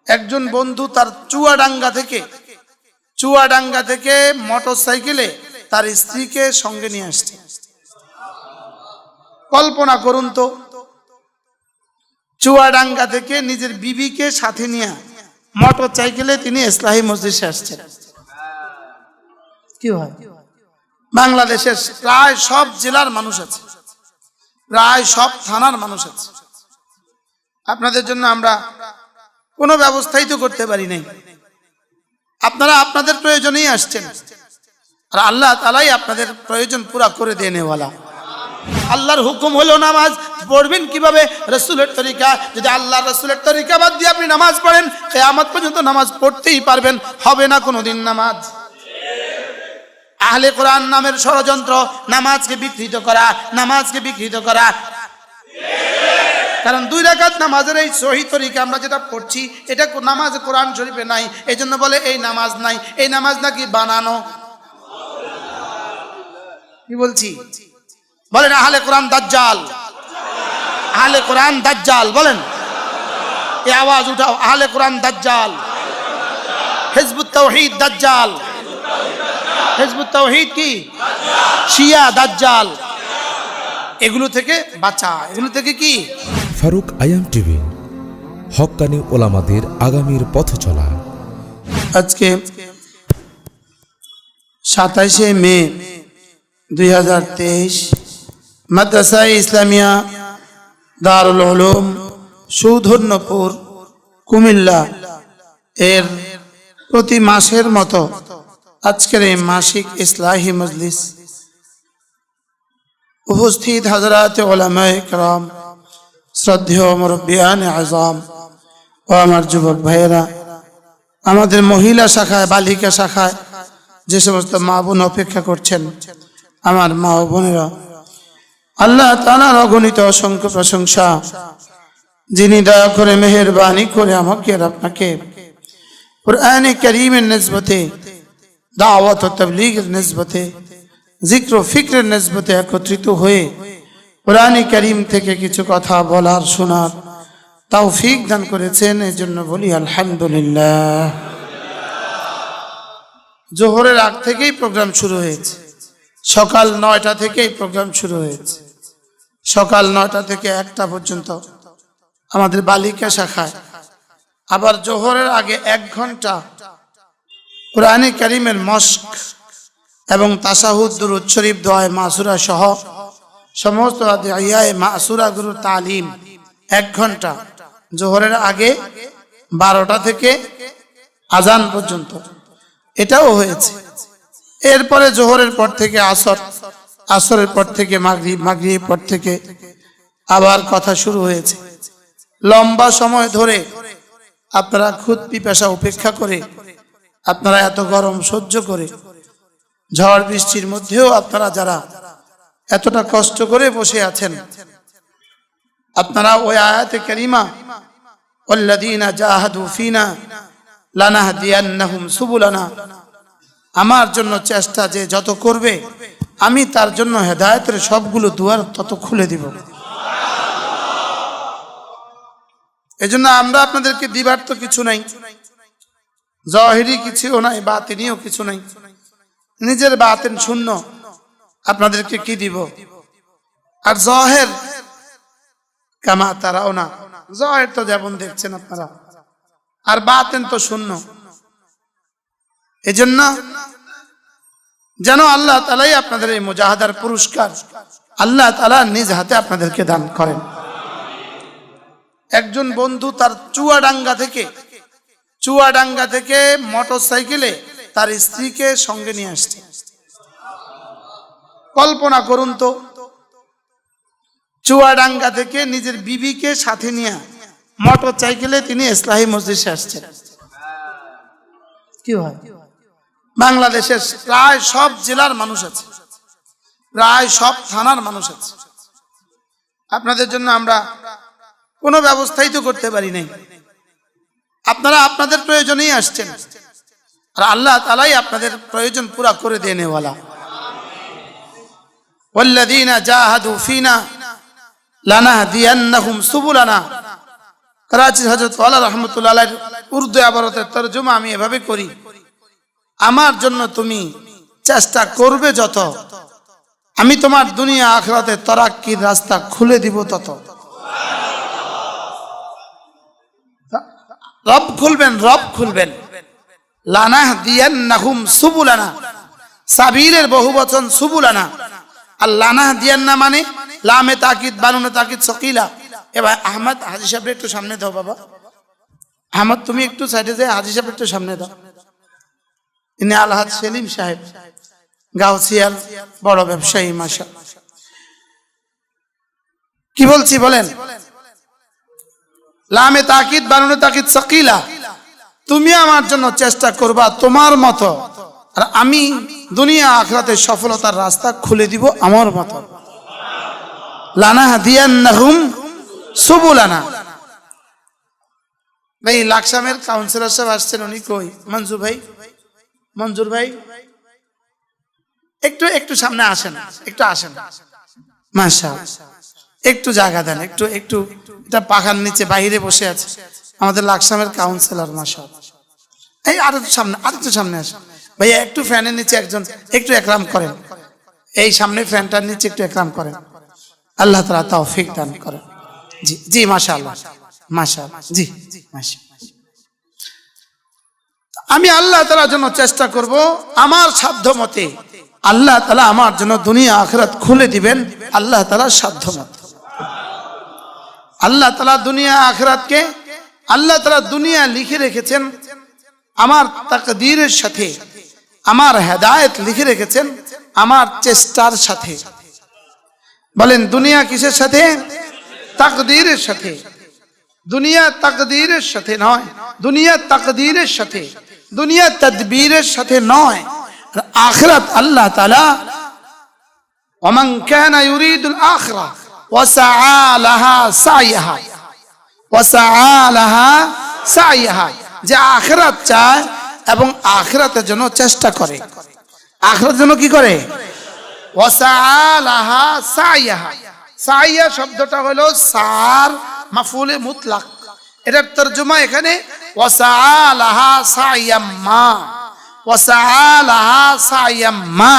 একজন বন্ধু তার চুয়াডাঙ্গা থেকে মোটরসাইকেলে তার স্ত্রীকে সঙ্গে নিয়ে আসছে। কল্পনা করুন তো, চুয়াডাঙ্গা থেকে নিজের বিবিকে সাথে নিয়ে মোটরসাইকেলে তিনি ইসলাহি মজলিসে আসছেন। কি হয়? বাংলাদেশের প্রায় সব জেলার মানুষ আছে, প্রায় সব থানার মানুষ আছে। আপনাদের জন্য আমরা কোনো ব্যবস্থাই তো করতে পারি নাই। আপনারা আপনাদের প্রয়োজনেই আসছেন, আর আল্লাহ তাআলাই আপনাদের প্রয়োজন পুরা করে দেনেওয়ালা। আল্লাহর হুকুম হলো নামাজ পড়বেন কিভাবে? রাসূলের তরিকা। যদি আল্লাহর রাসূলের তরিকা বাদ দিয়ে আপনি নামাজ পড়েন, কিয়ামত পর্যন্ত নামাজ পড়তেই পারবেন, হবে না কোনোদিন নামাজ। আহলে কোরআন নামের ষড়যন্ত্র, নামাজকে বিকৃত করা। কারণ 2 রাকাত নামাজের এই সহি তরিকা আমরা যেটা পড়ছি, এটা নামাজ কোরআন শরীফে নাই। এই জন্য বলে এই নামাজ নাই, এই নামাজ নাকি বানানো। কি বলছি? বলেন আহলে কোরআন দাজ্জাল, আহলে কোরআন দাজ্জাল। বলেন, এই আওয়াজ উঠাও, আহলে কোরআন দাজ্জাল, হিজবুত তাওহীদ দাজ্জাল। হিজবুত তাওহীদ কি? শিয়া দাজ্জাল। এগুলো থেকে বাঁচা, এগুলো থেকে কি? ফারুক আয়াম টিভি, হক্কানি ওলামাদের আগামীর পথ চলা। আজকে 27শে মে 2023 মাদ্রাসা ইসলামিয়া দারুল উলুম সৌধন্যপুর কুমিল্লা এর প্রতি মাসের মতো আজকের এই মাসিক ইসলাহি মজলিস উপস্থিত হযরত উলামায়ে কেরাম, শ্রদ্ধেয় মুরব্বিয়ানে আযম ও আমার যুবক ভাইয়েরা, আমাদের মহিলা শাখায়, বালিকা শাখায় যে সমস্ত মা বোন অপেক্ষা করছেন, আমার মা ও বোনেরা, আল্লাহ তাআলার অগণিত অসংখ্য প্রশংসা, যিনি দয়া করে মেহেরবানি করে আমাকে আর আপনাকে কুরআনে কারীমের নিসবতে, দাওয়াত ও তাবলীগের নিসবতে, জিক্র ও ফিক্রের নিসবতে একত্রিত হয়ে কুরআনে কারীম থেকে কিছু কথা বলার, শোনার তৌফিক দান করেছেন। এই জন্য বলি আলহামদুলিল্লাহ। জোহরের আগ থেকেই প্রোগ্রাম শুরু হয়েছে, সকাল 9টা থেকেই প্রোগ্রাম শুরু হয়েছে। সকাল 9টা থেকে 1টা পর্যন্ত আমাদের বালিকা শাখায়, আবার জোহরের আগে 1 ঘন্টা কুরআনে কারীমের মশক এবং তাশাহুদ, দুরূদ শরীফ, দোয়া মাসুরা সহ সমস্ত আদিয়ায়ে মাসুরা গুরু তালিম 1 ঘন্টা জোহরের আগে 12টা থেকে আজান পর্যন্ত, এটাও হয়েছে। এরপরে জোহরের পর থেকে আসর, আসরের পর থেকে মাগরিব, মাগরিবের পর থেকে আবার কথা শুরু হয়েছে। লম্বা সময় ধরে আপনারা খুদ পিপাসা উপেক্ষা করে, আপনারা এত গরম সহ্য করে, ঝড় বৃষ্টির মধ্যেও আপনারা যারা এতটা কষ্ট করে বসে আছেন, আপনারা ওই আয়াতে কারিমা ওয়াল্লাযীনা জাহাদু ফিনা লানাহদিয়ান্নাহুম সুবুলানা, আমার জন্য চেষ্টা যে যত করবে আমি তার জন্য হেদায়েতের সবগুলো দুয়ার তত খুলে দিব। এজন্য আমরা আপনাদেরকে দিবার তো কিছু নাই, জাহিরি কিছুও নাই, বাতিনিও কিছু নাই। নিজের বাতিন শূন্য, আপনাদেরকে কি দিব? আর জাহির কামা তারাও না, জাহির তো যেমন দেখছেন আপনারা, আর বাতিন তো শূন্য। এজন্য যেন আল্লাহ তাআলাই আপনাদের এই মুজাহাদার পুরস্কার আল্লাহ তাআলা নিজ হাতে আপনাদেরকে দান করেন। একজন বন্ধু তার চুয়াডাঙ্গা থেকে মোটরসাইকেলে তার স্ত্রীকে সঙ্গে নিয়ে আসছে। কল্পনা করুন তো, চুয়াডাঙ্গা থেকে নিজের বিবিকে সাথে নিয়ে মোটরসাইকেলে তিনি ইসলাহি মজলিসে আসছেন। কি হয়? বাংলাদেশের প্রায় সব জেলার মানুষ আছে, প্রায় সব থানার মানুষ আছে। আপনাদের জন্য আমরা কোনো ব্যবস্থাই তো করতে পারি নাই। আপনারা আপনাদের প্রয়োজনেই আসছেন, আর আল্লাহ তাআলাই আপনাদের প্রয়োজন পুরা করে দেনেওয়ালা। ওয়াল্লাযীনা জাহাদু ফিনা লানাহদিয়ান্নাহুম সুবুলানা। করাচি হযরত ওয়ালা রাহমাতুল্লাহ আলাইহির উর্দু আবারতের তরজমা আমি এভাবে করি, আমার জন্য তুমি চেষ্টা করবে যত, আমি তোমার দুনিয়া আখিরাতে তারাক্কির রাস্তা খুলে দিব তত। রব খুলবেন, রব খুলবেন। লানাহদিয়ান্নাহুম সুবুলানা, সাবিলের বহুবচন সুবুলানা। আর লানাহদিয়ান্না মানে লামে তাকিদ, বানুনে তাকিদ, সকিলা। এবার আহমদ হাজী সাহেব একটু সামনে দাও বাবা। আহমদ তুমি একটু সাইডে যাও, হাজী সাহেব একটু সামনে দাও। ইনি আলহাজ সেলিম সাহেব, গাউসিয়ার বড় ব্যবসায়ী। মাশাআল্লাহ। কি বলছি বলেন? লামে তাকিদ, বানুনে তাকিদ, সকিলা। তুমি আমার জন্য চেষ্টা করবা তোমার মতো, আর আমি দুনিয়া আখিরাতে সফলতার রাস্তা খুলে দিব আমার মতো। লানাহদিয়ান্নাহুম সুবুলানা। ভাই লাকসামের কাউন্সিলর সাহেব আসছেন, উনি কই? মঞ্জুর ভাই, মঞ্জুর ভাই একটু একটু সামনে আসেন, একটু আসেন। মাশাআল্লাহ, একটু জায়গা দেন, একটু একটু। এটা পাখার নিচে বাইরে বসে আছে আমাদের লাকসামের কাউন্সিলর। মাশাআল্লাহ। এই আরেকটু সামনে, আরেকটু সামনে আসেন ভাইয়া। একটু ফ্যানের নিচে একজন একটু একরাম করেন, এই সামনে ফ্যানটার নিচে একটু একরাম করেন। আল্লাহ তাআলা তৌফিক দান করেন। জি জি, মাশাআল্লাহ, মাশাআল্লাহ। জি মাশাআল্লাহ। আমি আল্লাহ তাআলার জন্য চেষ্টা করব আমার সাধ্য মতে। আল্লাহ তাআলা আমার জন্য দুনিয়া আখিরাত খুলে দিবেন আল্লাহ তাআলার সাধ্য মতে। আল্লাহ তাআলা দুনিয়া আখিরাতকে, আল্লাহ তাআলা দুনিয়া লিখে রেখেছেন আমার তাকদীরের সাথে, আমার হেদায়েত লিখে রেখেছেন আমার চেষ্টার সাথে। বলেন দুনিয়া কিসের সাথে? তাকদীরের সাথে। দুনিয়া তাকদীরের সাথে নয়, দুনিয়া তাকদীরের সাথে, দুনিয়া তদবীরের সাথে নয়। আর আখিরাত আল্লাহ তাআলা ওমান কানা ইউরিদুল আখিরা ওয়া সাআ লাহা সাইয়্যাহা ওয়া সাআ লাহা সাইয়্যাহা, যে আখিরাত চায় এবং আখিরাতের জন্য চেষ্টা করে। আখিরাতের জন্য কি করে? ওয়া সাআ লাহা সাইয়্যাহা। সাইয়্যা শব্দটা হলো সার মাফউলে মুতলাক, এটার তরজমা এখানে ওয়া সাআ লাহা সাইয়্যাম্মা, ওয়া সাআ লাহা সাইয়্যাম্মা।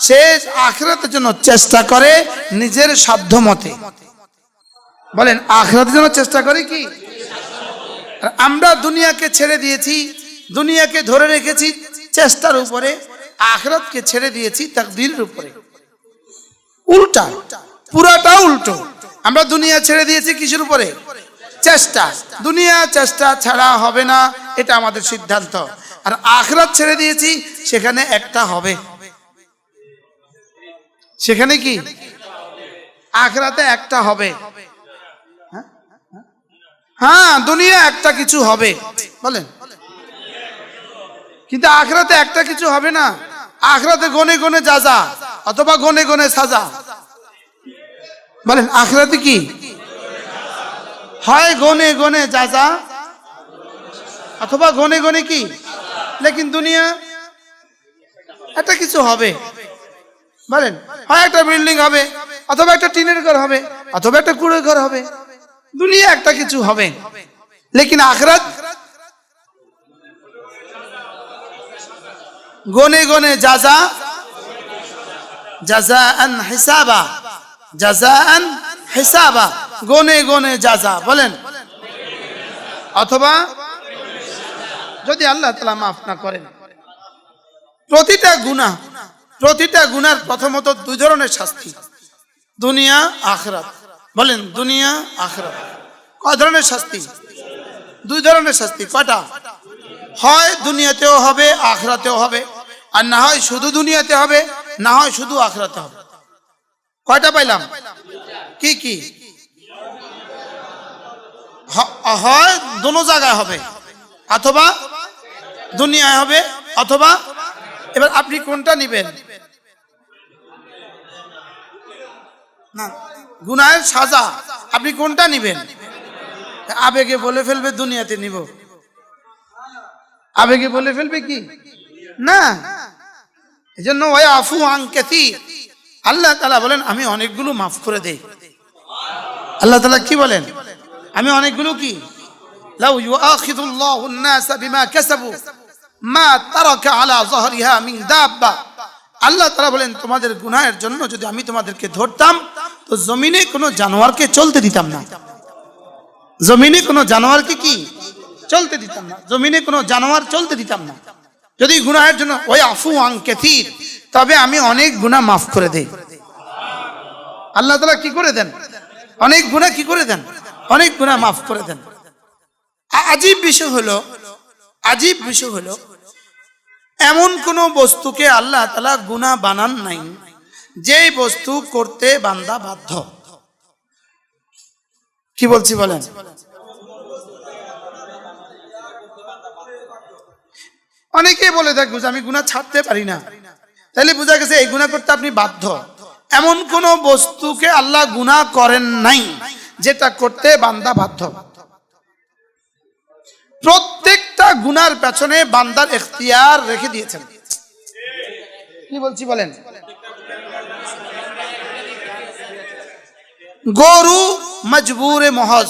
সে আখিরাতের জন্য চেষ্টা করে নিজের সাধ্য মতে। বলেন আখিরাতের জন্য চেষ্টা করে কি? আমরা দুনিয়াকে ছেড়ে দিয়েছি, দুনিয়াকে ধরে রেখেছি চেষ্টার উপরে, আখিরাতকে ছেড়ে দিয়েছি তাকদীরের উপরে। উল্টা, পুরাটা উল্টো। আমরা দুনিয়া ছেড়ে দিয়েছি কিসের উপরে? চেষ্টা। দুনিয়া চেষ্টা ছাড়া হবে না, এটা আমাদের সিদ্ধান্ত। আর আখিরাত ছেড়ে দিয়েছি, সেখানে একটা হবে। সেখানে কি? আখিরাতে একটা হবে। হ্যাঁ, দুনিয়া একটা কিছু হবে, বলেন। কিন্তু আখিরাতে একটা কিছু হবে না। আখিরাতে গনে গনে যাজা অথবা গনে গনে সাজা। বলেন আখিরাতে কি হয়? গনে গনে যাজা অথবা গনে গনে কি? লেকিন দুনিয়া একটা কিছু হবে। বলেন হয় একটা বিল্ডিং হবে, অথবা একটা টিনের ঘর হবে, অথবা একটা কুড়ের ঘর হবে। দুনিয়া একটা কিছু হবে। লেকিন আখিরাত গনে গনে যাজা, জাযাআন হিসাবা, জাযাআন হিসাবা, গনে গনে যাজা। বলেন অথবা যদি আল্লাহ তাআলা মাফ না করেন, প্রতিটা গুনাহ, প্রতিটা গুনার প্রথমত দুই ধরনের শাস্তি, দুনিয়া আখিরাত। বলেন দুনিয়া আখিরাত। কয় ধরনের শাস্তি? দুই ধরনের শাস্তি। কয়টা? হয় দুনিয়াতেও হবে, আখিরাতেও হবে, আর না হয় শুধু দুনিয়াতে হবে, না হয় শুধু আখিরাতে হবে। কয়টা পাইলাম? কি কি? হয় দোনো জায়গায় হবে, অথবা দুনিয়ায় হবে, অথবা। এবার আপনি কোনটা নেবেন? না, গুনাহের সাজা আপনি কোনটা নেবেন? আবেগে বলে ফেলবে দুনিয়াতে নিব, আবেগে বলে ফেলবে কি না। এজন্য ওয়া আফু আন কাসীর, আল্লাহ তাআলা বলেন আমি অনেকগুলো মাফ করে দেই। আল্লাহ তাআলা কি বলেন? আমি অনেকগুলো কি লাউ ইউআখিযুল্লাহু আন-নাসা বিমা কাসাবু মা তারাকা আলা যাহরিহা মিন দাব্বা। আল্লাহ তাআলা বলেন তোমাদের গুনাহের জন্য যদি আমি তোমাদেরকে ধরতাম তো জমিনে কোনো জানোয়ারকে চলতে দিতাম না। জমিনে কোনো জানোয়ারকে কি চলতে দিতাম না, জমিনে কোনো জানোয়ার চলতে দিতাম না। যদি গুনাহের জন্য ওই আফু আন কাসীর, তবে আমি অনেক গুনাহ মাফ করে দেই। আল্লাহ তাআলা কি করে দেন? অনেক গুনাহ কি করে দেন? অনেক গুনাহ মাফ করে দেন। আজীব বিষয় হলো এমন কোন বস্তুকে আল্লাহ তাআলা গুনাহ বানান নাই যে বস্তু করতে বান্দা বাধ্য। কি বলছি বলেন? অনেকে বলে দেখো আমি গুনাহ ছাড়তে পারি না, তাহলে বোঝা গেছে এই গুনাহ করতে আপনি বাধ্য। এমন কোন বস্তুকে আল্লাহ গুনাহ করেন নাই যেটা করতে বান্দা বাধ্য। প্রত্যেকটা গুনার পেছনে বান্দার ইখতিয়ার রেখে দিয়েছেন। কি বলছি বলেন? গরু মজবুরে মহজ,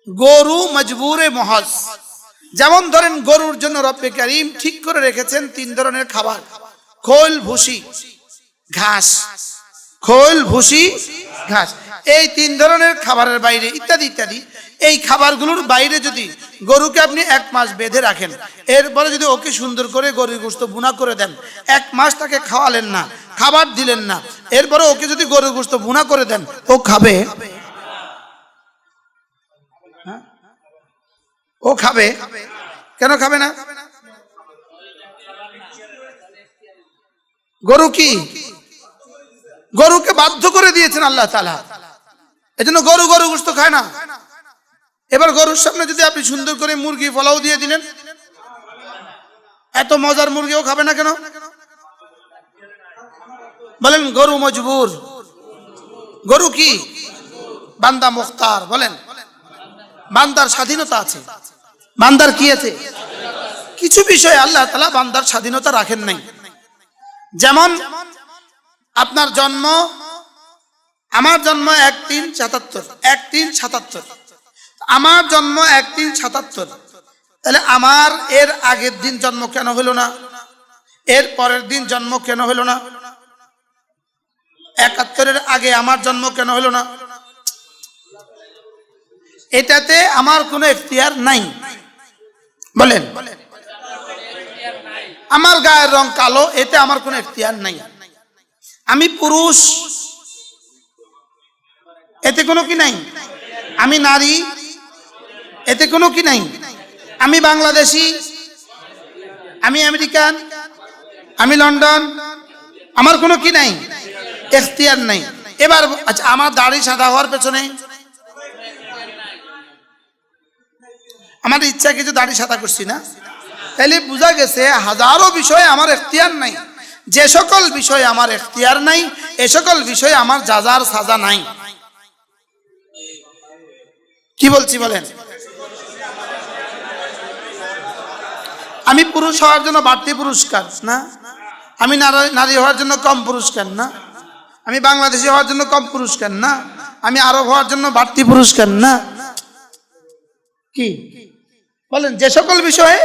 গরু মজবুরে মহজ। যেমন ধরেন গরুর জন্য রব্বে কারীম ঠিক করে রেখেছেন 3 ধরনের খাবার, খোল, ভুসি, ঘাস। খোল, ভুসি, ঘাস, এই 3 ধরনের খাবারের বাইরে ইত্যাদি ইত্যাদি এই খাবারগুলোর বাইরে যদি গরুকে আপনি 1 মাস বেঁধে রাখেন, এরপরে যদি ওকে সুন্দর করে গরুর গোশত ভুনা করে দেন, 1 মাস তাকে খাওয়ালেন না, খাবার দিলেন না, এরপরে ওকে যদি গরুর গোশত ভুনা করে দেন, ও খাবে? ও খাবে? কেন খাবে না? গরু কি? গরুকে বাধ্য করে দিয়েছেন আল্লাহ তাআলা, এজন্য গরু গোশত খায় না। এবার গরুর সামনে যদি আপনি সুন্দর করে মুরগি পোলাও দিয়ে দিলেন, এত মজার মুরগিও খাবে না কেন? বলেন গরু মজবুর। গরু কি? বান্দা মুখতার। বলেন বান্দার স্বাধীনতা আছে। বান্দার কি আছে? কিছু বিষয়ে আল্লাহ তাআলা বান্দার স্বাধীনতা রাখেন নাই। যেমন আপনার জন্ম, আমার জন্ম 1377, আমার জন্ম 1377, তাহলে আমার এর আগের দিন জন্ম কেন হলো না? এর পরের দিন জন্ম কেন হলো না? 71-এর আগে আমার জন্ম কেন হলো না? এটাতে আমার কোনো এখতিয়ার নাই। বলেন আমার গায়ের রং কালো, এতে আমার কোনো এখতিয়ার নাই। আমি পুরুষ, এতে কোনো কি নাই। আমি নারী, এতে কোনো কি নাই। আমি বাংলাদেশি, আমি আমেরিকান, আমি লন্ডন, আমার কোনো কি নাই, এখতিয়ার নাই। এবার আচ্ছা, আমার দাড়ি সাদা হওয়ার পেছনে আমার ইচ্ছা কিছু দাড়ি সাদা করছি না, তাহলে বোঝা গেছে হাজারো বিষয়ে আমার এখতিয়ার নাই। যে সকল বিষয়ে আমার এখতিয়ার নাই, এ সকল বিষয়ে আমার জাযার সাজা নাই। কি বলছি বলেন? আমি পুরুষ হওয়ার জন্য বাড়তি পুরস্কার না, আমি নারী হওয়ার জন্য কম পুরস্কার না, আমি বাংলাদেশি হওয়ার জন্য কম পুরস্কার না, আমি আরব হওয়ার জন্য বাড়তি পুরস্কার না। কি বলেন? যে সকল বিষয়ে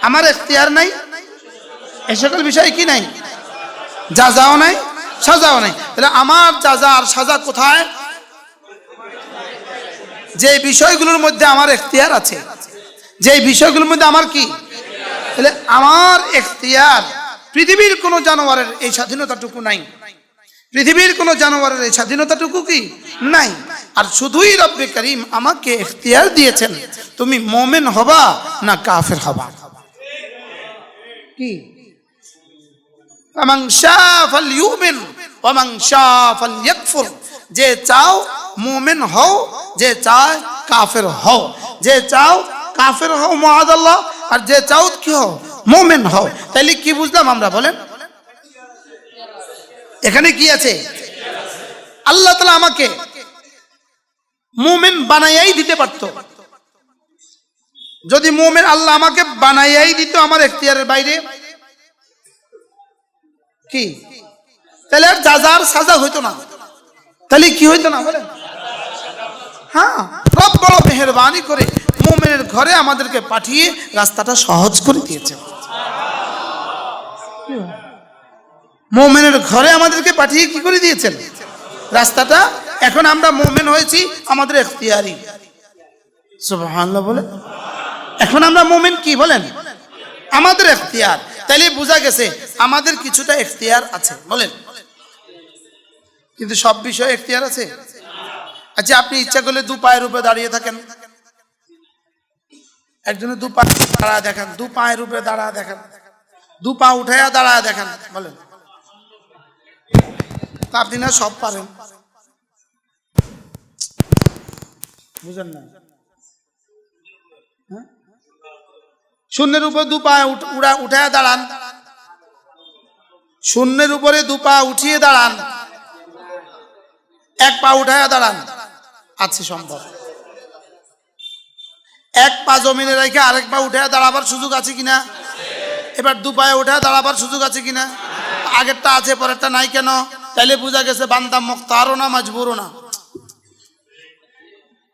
আমার এখতিয়ার নাই, এ সকল বিষয়ে কি নাই, জাযাও নাই, সাজাও নাই। তাহলে আমার জাযা আর সাজা কোথায়? যে বিষয়গুলোর মধ্যে আমার এখতিয়ার আছে, যে বিষয়গুলোর মধ্যে আমার কি, তাহলে আমার এখতিয়ার। পৃথিবীর কোন জানোয়ারের এই স্বাধীনতাটুকু নাই, পৃথিবীর কোন জানোয়ারের এই স্বাধীনতাটুকু কি নাই। আর শুধুই রব্বে কারীম আমাকে এখতিয়ার দিয়েছেন, তুমি মুমিন হবা না কাফের হবা। কি? ফামান শাআ ফালইউমিন ওয়া মান শাআ ফালইয়াকফুর। যে চাও মুমিন হও, যে চায় কাফের হও, যে চাও কাফের হও মুআদাল্লাহ, আর যে চাও কি হও, মুমিন হও। তাইলে কি বুঝলাম আমরা? বলেন এখানে কি আছে? আল্লাহ তাআলা আমাকে মুমিন বানাইয়াই দিতে পারত। যদি মুমিন আল্লাহ আমাকে বানাইয়াই দিত আমার এখতিয়ারের বাইরে, কি তাহলে আর জাযার সাজা হইতো না। তাহলে কি হইতো না? বলেন হ্যাঁ, রব বড় মেহেরবানি করে মুমিনের ঘরে আমাদেরকে পাঠিয়ে রাস্তাটা সহজ করে দিয়েছেন। মুমিনের ঘরে আমাদেরকে পাঠিয়ে কি করে দিয়েছেন? রাস্তাটা। এখন আমরা মুমিন হয়েছি আমাদের ইখতিয়ারি। সুবহানাল্লাহ বলে। এখন আমরা মুমিন কি বলেন? আমাদের ইখতিয়ার। তাইলে বোঝা গেছে আমাদের কিছুটা ইখতিয়ার আছে, বলেন। কিন্তু সব বিষয়ে ইখতিয়ার আছে? আচ্ছা, আপনি ইচ্ছা করলে দু পায়ের উপরে দাঁড়িয়ে থাকেন, একজনে দু পা দাঁড়ায় দেখেন, দু পায়ের উপরে দাঁড়ায় দেখেন, দু পা উঠাইয়া দাঁড়ায় দেখেন, বলেন। তা আপনি না সব পারেন, বুঝেন না? শূন্যের উপর দু পা উঠাইয়া দাঁড়ান, শূন্যের উপরে দু পা উঠিয়ে দাঁড়ান, এক পা উঠাইয়া দাঁড়ান, আছে সম্ভব। এক পা জমিনে রেখে আরেক পা উঠাইয়া দাঁড়াবার সুযোগ আছে কিনা? এবার দু পায়ে উঠাইয়া দাঁড়াবার সুযোগ আছে কিনা? আগেরটা আছে, পরেরটা নাই কেন? তাইলে বোঝা গেছে বান্দা মুখতারও না, মজবুরও না।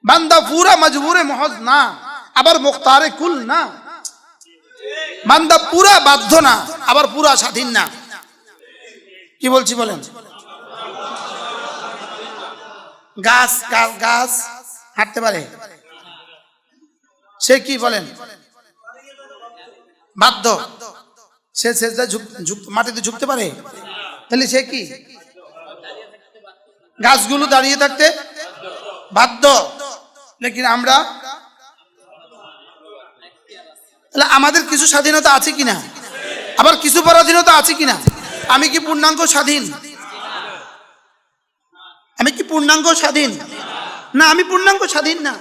বান্দা পুরা মজবুরে মহজ না, আবার মুখতারে কুল না। বান্দা পুরা বাধ্য না, আবার পুরা স্বাধীন না। কি বলছি বলেন? গাছ গাছ হাঁটতে পারে, সে কি বলেন? বাধ্য। সে সেজদা মাটিতে ঝুঁকতে পারে, তাহলে সে কি? গাছগুলো দাঁড়িয়ে থাকতে বাধ্য। লেকিন আমরা, তাহলে আমাদের কিছু স্বাধীনতা আছে কিনা? আবার কিছু পরাধীনতা আছে কিনা? আমি কি পূর্ণাঙ্গ স্বাধীন? আমি কি পূর্ণাঙ্গ স্বাধীন? না, আমি পূর্ণাঙ্গ স্বাধীন না।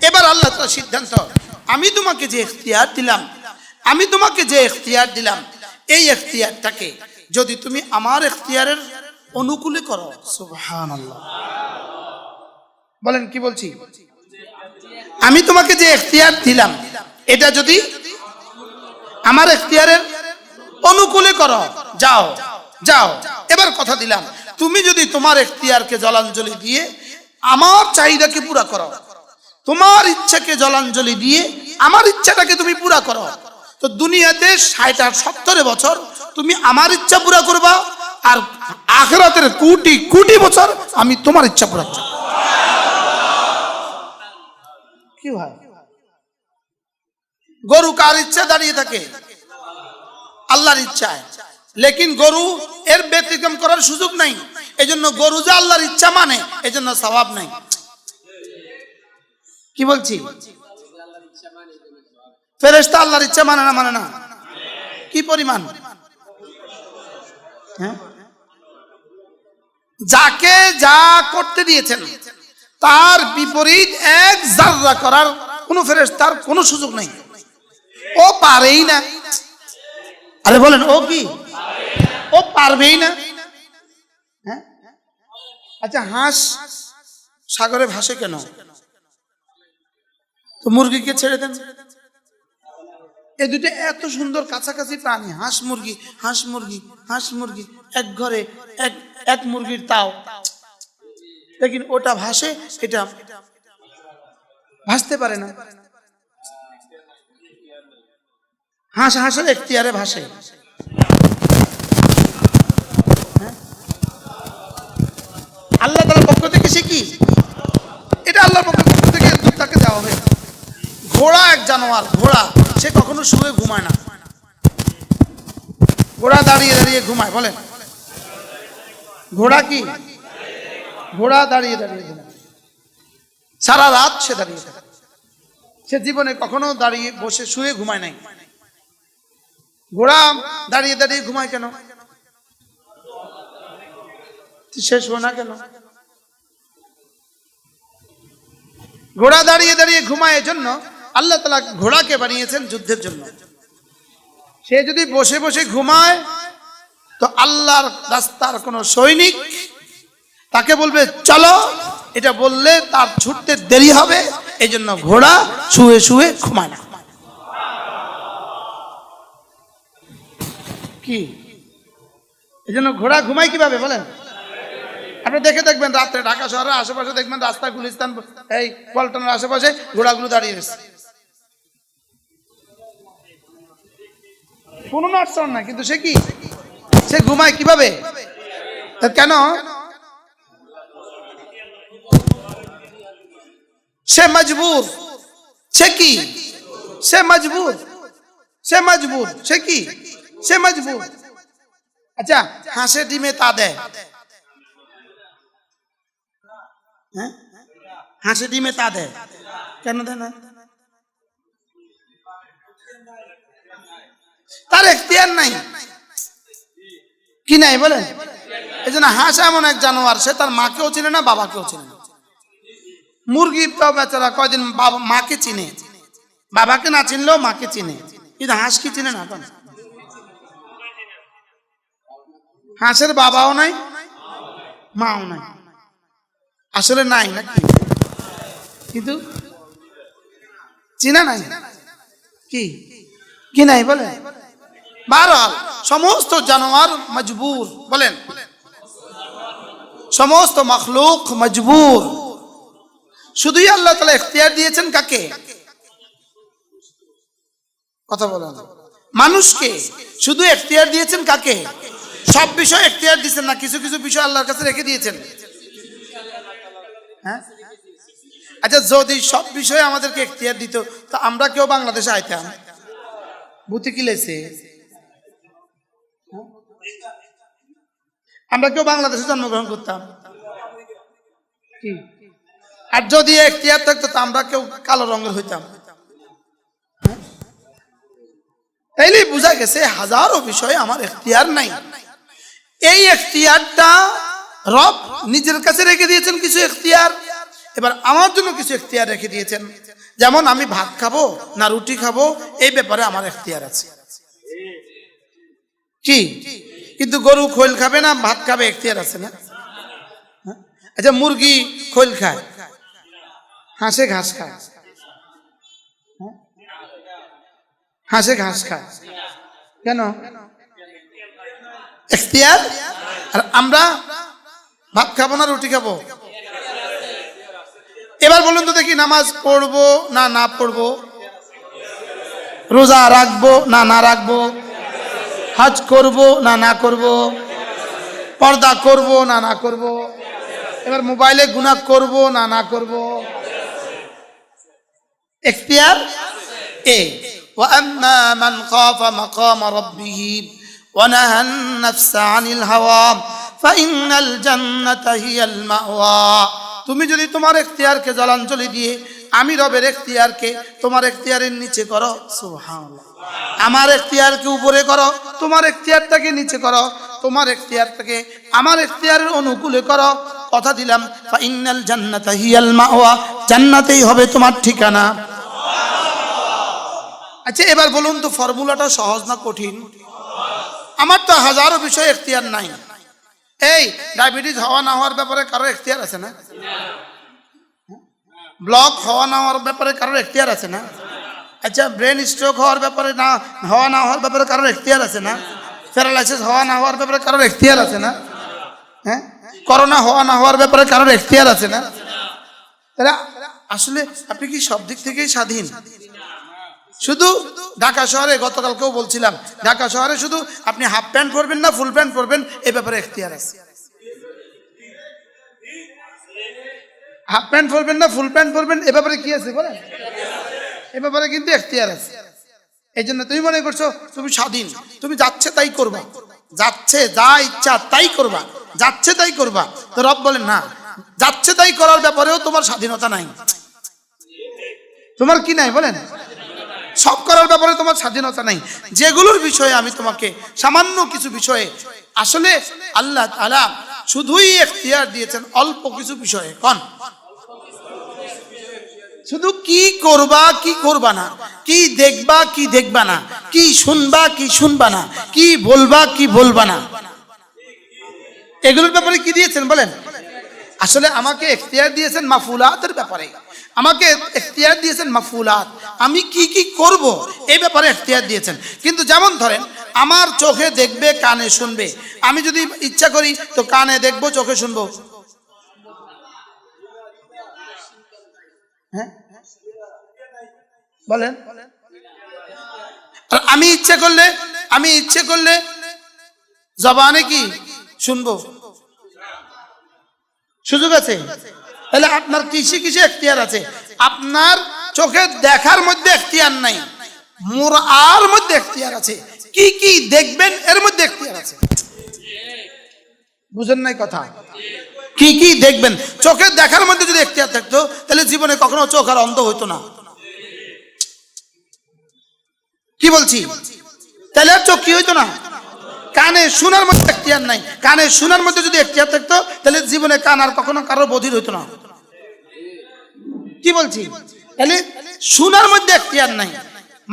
এবার আল্লাহ তাআলার সিদ্ধান্ত, আমি তোমাকে যে ইখতিয়ার দিলাম, আমি তোমাকে যে ইখতিয়ার দিলাম, এই ইখতিয়ারটাকে যদি তুমি আমার ইখতিয়ারের অনুকূলে করো, সুবহানাল্লাহ বলেন। কি বলছি? আমি তোমাকে যে ইখতিয়ার দিলাম, এটা যদি আমার ইখতিয়ারের অনুকূলে করো, যাও যাও। এবার কথা দিলাম, তুমি যদি তোমার ইখতিয়ারকে জলাঞ্জলি দিয়ে আমার চাহিদাকে পুরা করো, তোমার ইচ্ছাকে জলাঞ্জলি দিয়ে আমার ইচ্ছাটাকে তুমি পুরা করো, তো দুনিয়াতে 60 আর 70 বছর তুমি আমার ইচ্ছা পুরা করবা, আর আখিরাতের কোটি কোটি বছর আমি তোমার ইচ্ছা পুরা করব। কি হয়? গরু কার ইচ্ছা দাঁড়িয়ে থাকে? আল্লাহর ইচ্ছায়। লেকিন গরু এর ব্যতিক্রম করার সুযোগ নাই। এজন্য গরু যে আল্লাহর ইচ্ছা মানে, এজন্য সওয়াব নাই। কি বলছি? ফেরেশতা আল্লাহর ইচ্ছা মানে না? মানে না। কি পরিমাণ? যাকে যা করতে দিয়েছেন তার বিপরীত এক যাররা করার কোন ফেরেশতার কোনো সুযোগ নাই। ও পারেই না। আরে বলেন, ও কি? ও পারবেই না। হ্যাঁ, আচ্ছা, হাঁস সাগরে ভাসে কেন? তো মুরগিকে ছেড়ে দেন। এই দুটো এত সুন্দর কাছাকাছি প্রাণী, হাঁস মুরগি, হাঁস মুরগি, হাঁস মুরগি, এক ঘরে এক মুরগির তাও, লেকিন ওটা ভাসে, এটা ভাসতে পারে না। হাঁস হাঁসের এখতিয়ারে ভাসে। আল্লাহ তাআলার পক্ষ থেকে সে কি? এটা আল্লাহর পক্ষ থেকে তাকে দেওয়া হবে। ঘোড়া এক জানোয়ার, ঘোড়া সে কখনো শুয়ে ঘুমায় না। ঘোড়া দাঁড়িয়ে দাঁড়িয়ে ঘুমায়, বলেন। ঘোড়া কি? ঘোড়া দাঁড়িয়ে দাঁড়িয়ে ঘুমায়, সারা রাত সে দাঁড়িয়ে থাকে। সে জীবনে কখনো দাঁড়িয়ে বসে শুয়ে ঘুমায় নাই। ঘোড়া দাঁড়িয়ে দাঁড়িয়ে ঘুমায় কেন? শেষ হো না কেন? ঘোড়া দাঁড়িয়ে দাঁড়িয়ে ঘুমায় এজন্য আল্লাহ তাআলা ঘোড়াকে বানিয়েছেন যুদ্ধের জন্য। সে যদি বসে বসে ঘুমায় তো আল্লাহর রাস্তার কোন সৈনিক তাকে বলবে চলো, এটা বললে তার ছুটতে দেরি হবে। এই জন্য ঘোড়া শুয়ে শুয়ে ঘুমায় না। কি এই জন্য ঘোড়া ঘুমায় কিভাবে বলেন? আপনি দেখে দেখবেন রাত্রে ঢাকা শহরের আশেপাশে দেখবেন রাস্তা গুলিস্তান এই পল্টনের আশেপাশে ঘোড়াগুলো দাঁড়িয়ে রয়েছে, কোনো নড়চড় না, কিন্তু সে কি, সে ঘুমায় কিভাবে? কেন? সে মজবুর। সে কি? সে মজবুর। সে মজবুর। সে কি? সে মজবুর। আচ্ছা, হাঁসে ডিমে তা দেয়, হ্যাঁ, হাঁসে ডিমে তা দেয়, কেন দেয় না? তার এখতিয়ার নাই, কি নাই বলেন? এই জন্য হাঁস এমন এক জানোয়ার, সে তার মাকেও চিনে না, বাবাকেও চিনে না। মুরগি তো বেচারা কয়দিন মাকে চিনে, বাবাকে না চিনলেও মাকে চিনে, কিন্তু হাঁস কি চিনে না? হাঁসের বাবাও নাই, মাও নাই, আসলে নাই নাকি, কিন্তু চিনা নাই, কি কি নাই বলে? বারহাল সমস্ত জানোয়ার মজবুর, বলেন সমস্ত মখলুক মজবুর। শুধুই আল্লাহ তাআলা ইখতিয়ার দিয়েছেন কাকে? কথা বলেন, মানুষকে শুধু ইখতিয়ার দিয়েছেন কাকে? সব বিষয় ইখতিয়ার দিয়েছেন না, কিছু কিছু বিষয় আল্লাহর কাছে রেখে দিয়েছেন। হ্যাঁ, আচ্ছা, যদি সব বিষয়ে আমাদেরকে ইখতিয়ার দিত তো আমরা কেউ বাংলাদেশে আইতাম? বুঝতে কি লেছে? আমরা কেউ বাংলাদেশে জন্মগ্রহণ করতাম কি? আর যদি ইখতিয়ার থাকতো তো আমরা কেউ কালো রঙের হইতাম। তাইলে বোঝা গেছে হাজারো বিষয়ে আমার ইখতিয়ার নাই। এই ইখতিয়ারটা রব নিজের কাছে রেখে দিয়েছেন কিছু ইখতিয়ার, এবার আমার জন্য কিছু ইখতিয়ার রেখে দিয়েছেন। যেমন আমি ভাত খাবো না রুটি খাবো, এই ব্যাপারে আমার ইখতিয়ার আছে, কি? কিন্তু গরু খোল খাবে না ভাত খাবে, ইখতিয়ার আছে না? আচ্ছা, মুরগি খোল খায়, হাঁসে ঘাস খায়, হাঁসে ঘাস খায়, কেন? ইখতিয়ার। আর আমরা ভাত খাবো না রুটি খাবো? এবার বলুন তো দেখি, নামাজ পড়বো না না পড়বো, রোজা রাখবো না না রাখবো, হজ করবো না না করবো, পর্দা করবো না না করবো, এবার মোবাইলে গুনাহ করবো না না করবো, ইখতিয়ার এ। وأما من خاف مقام ربه ونهى النفس عن الهوى فإن الجنة هي المأوى। তুমি যদি তোমার ইখতিয়ারকে জলাঞ্জলি দিয়ে আমি রবের ইখতিয়ারকে তোমার ইখতিয়ারের নিচে করো, সুবহানাল্লাহ, আমার ইখতিয়ারকে উপরে করো, তোমার ইখতিয়ারটাকে নিচে করো, তোমার ইখতিয়ারটাকে আমার ইখতিয়ারের অনুকূলে করো, কথা দিলাম ফাইনাল জান্নাতা হিয়াল মাওয়া, জান্নাতেই হবে তোমার ঠিকানা। আচ্ছা, এবার বলুন তো ফর্মুলাটা সহজ না কঠিন? আমার তো হাজারো বিষয় ইখতিয়ার নাই। এই ডায়াবেটিস হওয়া না হওয়ার ব্যাপারে কারো ইখতিয়ার আছে না? ব্লক হওয়া না হওয়ার ব্যাপারে কারোর ইখতিয়ার আছে না? আচ্ছা, ব্রেন স্ট্রোক হওয়ার ব্যাপারে না হওয়া না হওয়ার ব্যাপারে কারোর ইখতিয়ার আছে না? প্যারালাইসিস হওয়া না হওয়ার ব্যাপারে কারোর ইখতিয়ার আছে না? হ্যাঁ, করোনা হওয়া না হওয়ার ব্যাপারে কারোর ইখতিয়ার আছে না? তাহলে আসলে আপনি কি সব দিক থেকেই স্বাধীন? শুধু ঢাকা শহরে, গতকালকেও বলছিলাম, ঢাকা শহরে শুধু আপনি হাফ প্যান্ট পরবেন না ফুল প্যান্ট পরবেন এই ব্যাপারে ইখতিয়ার আছে। হাফ প্যান্ট পরবেন না ফুল প্যান্ট পরবেন এ ব্যাপারে কি আছে বলেন? এ ব্যাপারে কিন্তু ইখতিয়ার আছে। এই জন্য তুমি মনে করছো তুমি স্বাধীন, তুমি যাচ্ছে তাই করবা, যাচ্ছে যা ইচ্ছা তাই করবা, যাচ্ছে তাই করবা। তো রব বলেন না, যাচ্ছে তাই করার ব্যাপারেও তোমার স্বাধীনতা নাই। তোমার কি নাই বলেন? সব করার ব্যাপারে তোমার স্বাধীনতা নাই। যেগুলোর বিষয়ে আমি তোমাকে সামান্য কিছু বিষয়ে আসলে আল্লাহ তাআলা শুধুই ইখতিয়ার দিয়েছেন অল্প কিছু বিষয়ে, কোন শুধু কি করবা কি করবা না, কি দেখবা কি দেখবা না, কি শুনবা কি শুনবা না, কি বলবা কি বলবা না, এগুলোর ব্যাপারে কি দিয়েছেন বলেন? আসলে আমাকে ইখতিয়ার দিয়েছেন মাফুলাতের ব্যাপারে, আমাকে ইখতিয়ার দিয়েছেন মাফুলাত, আমি কি কি করব এই ব্যাপারে ইখতিয়ার দিয়েছেন। কিন্তু যেমন ধরেন আমার চোখে দেখবে কানে শুনবে, আমি যদি ইচ্ছা করি তো কানে দেখবো চোখে শুনবো, হ্যাঁ বলেন। আর আমি ইচ্ছে করলে জবানে কি শুনবো, সুযোগ আছে? তাহলে আপনার কিসে কিসে এখতিয়ার আছে? আপনার চোখে দেখার মধ্যে এখতিয়ার নাই, মুরআর মধ্যে এখতিয়ার আছে। কি কি দেখবেন এর মধ্যে এখতিয়ার আছে। বুঝেন নাই কথা? কি কি দেখবেন, চোখে দেখার মধ্যে যদি এখতিয়ার থাকতো তাহলে জীবনে কখনো চোখ আর অন্ধ হইতো না। কি বলছি? তাহলে আর চোখ কি হইতো না? কানে শোনার মধ্যে এখতিয়ার নাই, কানে শোনার মধ্যে যদি এখতিয়ার থাকতো তাহলে জীবনে কান আর কখনো কারো বধির হইতো না। কি বলছি? তাহলে শোনার মধ্যে এখতিয়ার নাই,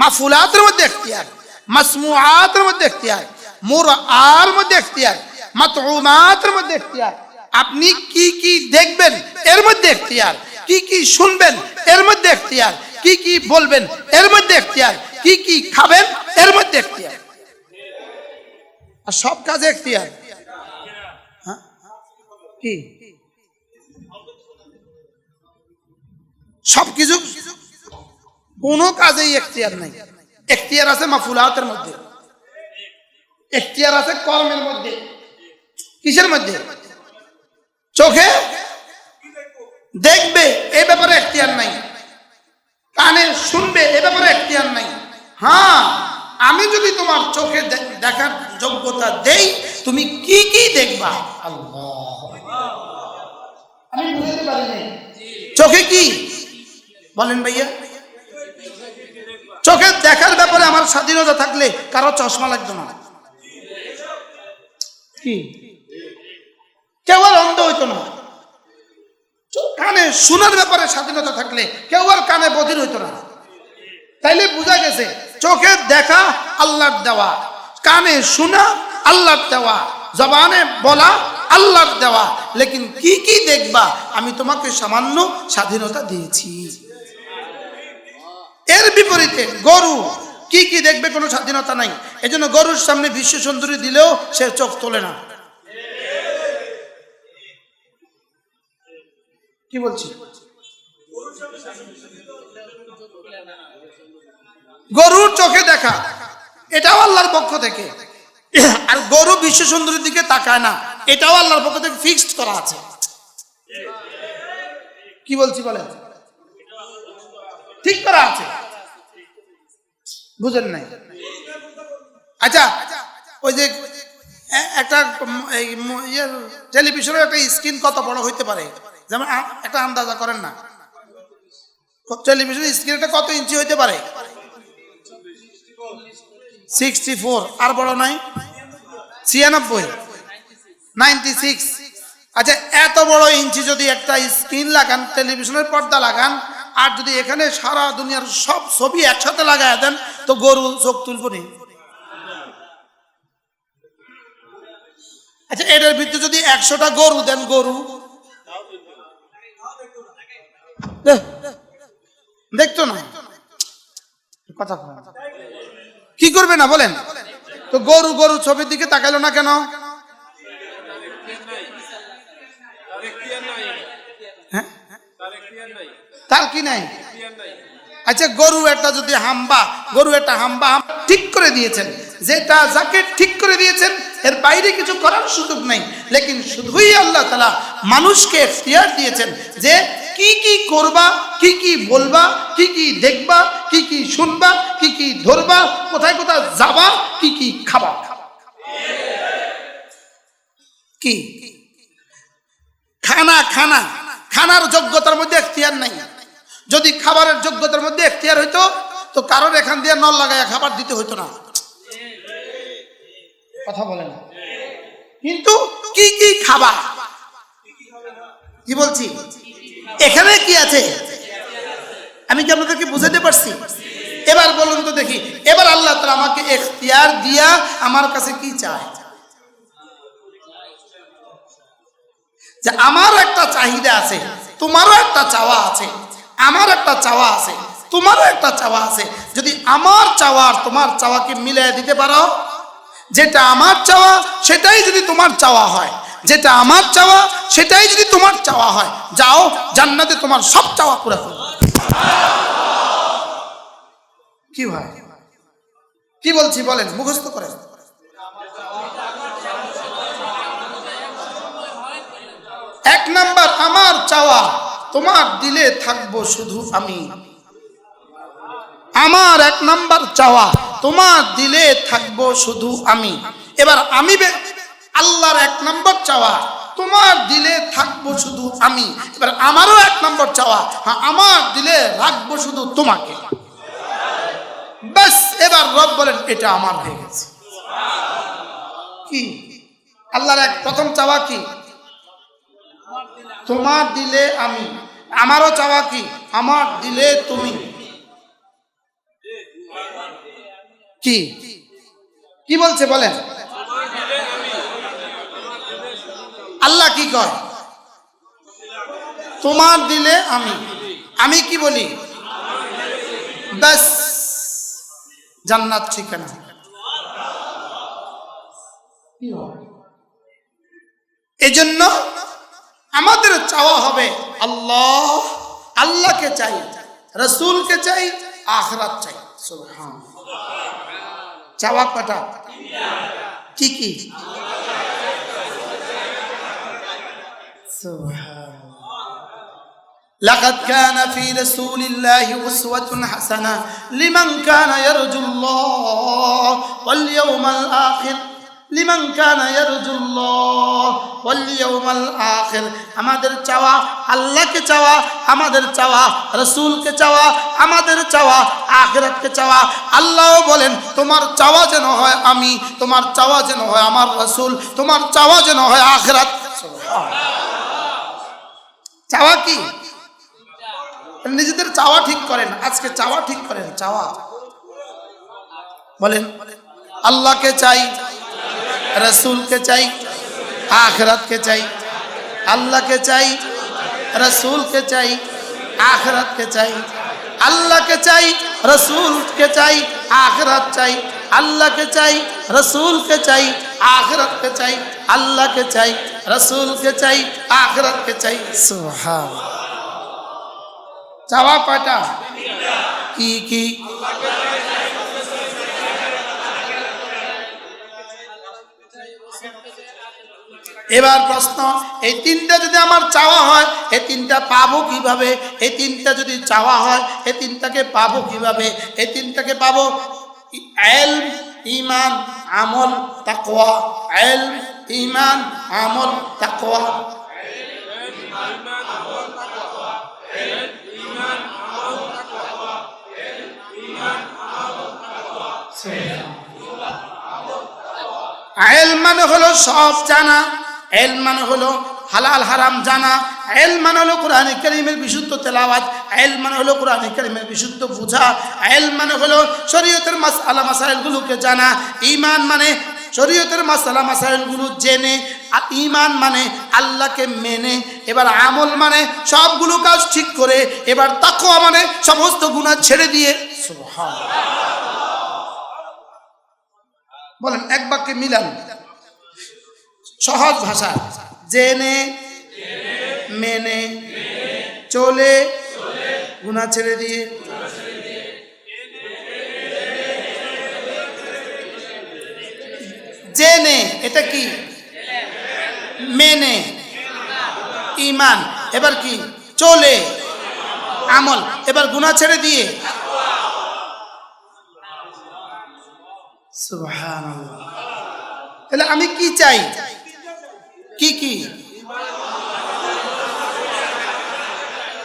মাফুলাতের মধ্যে এখতিয়ার, মাসমুআতের মধ্যে এখতিয়ার, মুরআর মধ্যে এখতিয়ার, মাতউমাতের মধ্যে এখতিয়ার। আপনি কি কি দেখবেন এর মধ্যে এখতিয়ার, কি কি শুনবেন এর মধ্যে এখতিয়ার, কি কি বলবেন এর মধ্যে এখতিয়ার, কি কি খাবেন এর মধ্যে এখতিয়ার। আর সব কাজে এখতিয়ার। হ্যাঁ কি সবকিছু, কোনো কাজেই এখতিয়ার নাই। এখতিয়ার আছে মাফুলাতের মধ্যে, এখতিয়ার আছে কর্মের মধ্যে। কিসের মধ্যে? চোখে দেখবে এই ব্যাপারে এখতিয়ার নাই, কানে শুনবে এ ব্যাপারে এখতিয়ার নাই। হ্যাঁ, আমি যদি তোমার চোখে দেখার যোগ্যতা দেই, তুমি কি কি দেখবা? আল্লাহ, আমি বুঝতে পারি নাই চোখে কি বলেন ভাইয়া। চোখে দেখার ব্যাপারে আমার স্বাধীনতা থাকলে কারো চশমা লাগতো না, কি কেউ আর অন্ধ হইতো না। কানে শোনার ব্যাপারে স্বাধীনতা থাকলে কেউ আর কানে বধির হইতো না। তাইলে বোঝা গেছে চোখে দেখা আল্লাহর দেওয়া, কানে শোনা আল্লাহর দেওয়া, জবানে বলা আল্লাহর দেওয়া। লেকিন কি কি দেখবা আমি তোমাকে সামান্য স্বাধীনতা দিয়েছি। এর বিপরীতে গরু কি কি দেখবে কোনো স্বাধীনতা নাই। এজন্য গরুর সামনে বিশ্ব সুন্দরী দিলেও সে চোখ তোলে না। কি বলছি? গরুর চোখে দেখা এটাও আল্লাহর পক্ষ থেকে, আর গরু বিশ্ব সুন্দরীর দিকে তাকায় না, এটাও আল্লাহর পক্ষ থেকে ফিক্সড করা আছে। কি বলছি বলেন? ঠিক করা আছে, বুঝেন নাই? আচ্ছা, ওই যে একটা টেলিভিশনের একটা স্ক্রিন কত বড় হইতে পারে, যেমন একটা আন্দাজা করেন না, টেলিভিশনের স্ক্রিনটা কত ইঞ্চি হইতে পারে? 64, আর বড় নাই 96, 96। আচ্ছা, এত বড় ইঞ্চি যদি একটা স্ক্রিন লাগান, টেলিভিশনের পর্দা লাগান, আর যদি এখানে সারা দুনিয়ার সব ছবি একসাথে লাগায় দেন, তো গরু চোখ তুলব নি? আচ্ছা, এটার ভিতরে যদি 100টা গরু দেন, গরু দেখতো না? কথা কি করবে না বলেন? তো গরু গরু ছবির দিকে তাকাইলো না কেন? তার কি নাই? আচ্ছা, গরু একটা যদি হাম্বা, গরু একটা হাম্বা ঠিক করে দিয়েছেন, যেটা যাকে ঠিক করে দিয়েছেন এর বাইরে কিছু করার সুযোগ নেই। লেকিন শুধুই আল্লাহ তাআলা মানুষকে ইখতিয়ার দিয়েছেন যে কি কি করবা, কি কি বলবা, কি কি দেখবা, কি কি শুনবা, কি কি ধরবা, কোথায় কোথায় যাবা, কি কি খাবা। কি খানার যোগ্যতার মধ্যে ইখতিয়ার নাই। যদি খাবারের যোগ্যতার মধ্যে ইখতিয়ার হইতো তো কারোর এখান দিয়ে নল লাগায় খাবার দিতে হইতো না। কথা বলেন। কিন্তু কি কি খাবা, কি বলছি, এখানে কি আছে? আমি কি আপনাদেরকে বুঝাতে পারছি? এবার বলুন তো দেখি, এবার আল্লাহ তাআলা আমাকে ইখতিয়ার দিয়া আমার কাছে কি চায়? যে আমার একটা চাহিদা আছে, তোমারও একটা চাওয়া আছে, আমার একটা চাওয়া আছে, তোমারও একটা চাওয়া আছে। যদি আমার চাওয়া আর তোমার চাওয়াকে মিলিয়ে দিতে পারো, যেটা আমার চাওয়া সেটাই যদি তোমার চাওয়া হয়, যেটা আমার চাওয়া সেটাই যদি তোমার চাওয়া হয়, যাও জান্নাতে তোমার সব চাওয়া পুরো করো। কি ভাই কি বলছি বলেন, মুখস্থ করেন। এক নাম্বার, আমার চাওয়া তোমার দিলে থাকবো শুধু আমি। আমার এক নাম্বার চাওয়া তোমার দিলে থাকবো শুধু আমি। এবার আমি আল্লাহর এক নাম্বার চাওয়া তোমার দিলে থাকবো শুধু আমি। এবার আমারও এক নাম্বার চাওয়া, হ্যাঁ আমার দিলে রাখবো শুধু তোমাকে। ব্যাস, এবার রব বলেন এটা আমার হয়ে গেছে। কি আল্লাহর এক প্রথম চাওয়া কি? তোমার দিলে আমি। আমারও চাওয়া কি? আমার দিলে তুমি। কি কি বলছে বলেন? আল্লাহ কি কয়? তোমার দিলে আমি। আমি কি বলি? ব্যাস, জান্নাত ঠিকানা। এজন্য আমাদের চাওয়া হবে আল্লাহ, আল্লাহকে চাই, রসুলকে চাই, আখিরাত চাই। সুবহানাল্লাহ। চাওয়া কটা? কি কি? لقد كان في رسول الله أسوة حسنة لمن كان يرجو الله واليوم الآخر লিমান কানা ইয়ারজুল্লাহ ওয়াল ইয়াউমাল আখির। আমাদের চাওয়া আল্লাহকে চাওয়া, আমাদের চাওয়া রাসূলকে চাওয়া, আমাদের চাওয়া আখিরাতকে চাওয়া। আল্লাহ বলেন তোমার চাওয়া যেন হয় আমি, তোমার চাওয়া যেন হয় আমার রাসূল, তোমার চাওয়া যেন হয় আখিরাত। চাওয়া কি? নিজেদের চাওয়া ঠিক করেন, আজকে চাওয়া ঠিক করেন। চাওয়া বলেন আল্লাহকে চাই, রসুলকে চাই, আখিরাতকে চাই। আল্লাহকে চাই, রসুলকে চাই, আখিরাতকে চাই। আল্লাহকে চাই, রসুলকে চাই, আখিরাত চাই। আল্লাহকে চাই, রসুলকে চাই, আখিরাতকে চাই। আল্লাহকে চাই, রসুলকে চাই, আখিরাতকে চাই। সুবহানাল্লাহ। চাওয়া কয়টা? কি কি? এবার প্রশ্ন, এই তিনটা যদি আমার চাওয়া হয়, এই তিনটা পাবো কিভাবে? এই তিনটা যদি চাওয়া হয়, এই তিনটাকে পাবো কিভাবে? এই তিনটাকে পাবো ইলম, ঈমান, আমল, তাকওয়া। ইলম, ঈমান, আমল, তাকওয়া। ইলম মানে হলো সব জানা, ইলম মানে হলো হালাল হারাম জানা, ইলম মানে হলো কোরআনে কারীমের বিশুদ্ধ তেলাওয়াত, ইলম মানে হলো কোরআনে কারীমের বিশুদ্ধ বোঝা, ইলম মানে হলো শরীয়তের মাসআলা মাসাইলগুলোকে জানা, ঈমান মানে শরীয়তের মাসআলা মাসাইলগুলো জেনে, আর ঈমান মানে আল্লাহকে মেনে। এবার আমল মানে সবগুলো কাজ ঠিক করে। এবার তাকওয়া মানে সমস্ত গুনাহ ছেড়ে দিয়ে। সুবহানাল্লাহ। বলেন এক বাক্যে মিলান, সহজ ভাষা। জেনে মেনে চলে গুনাহ ছেড়ে দিয়ে। জেনে এটা কি? মেনে ঈমান। এবার কি? চলে আমল। এবার গুনাহ ছেড়ে দিয়ে। সুবহানাল্লাহ। তাহলে আমি কি চাই? কি কি?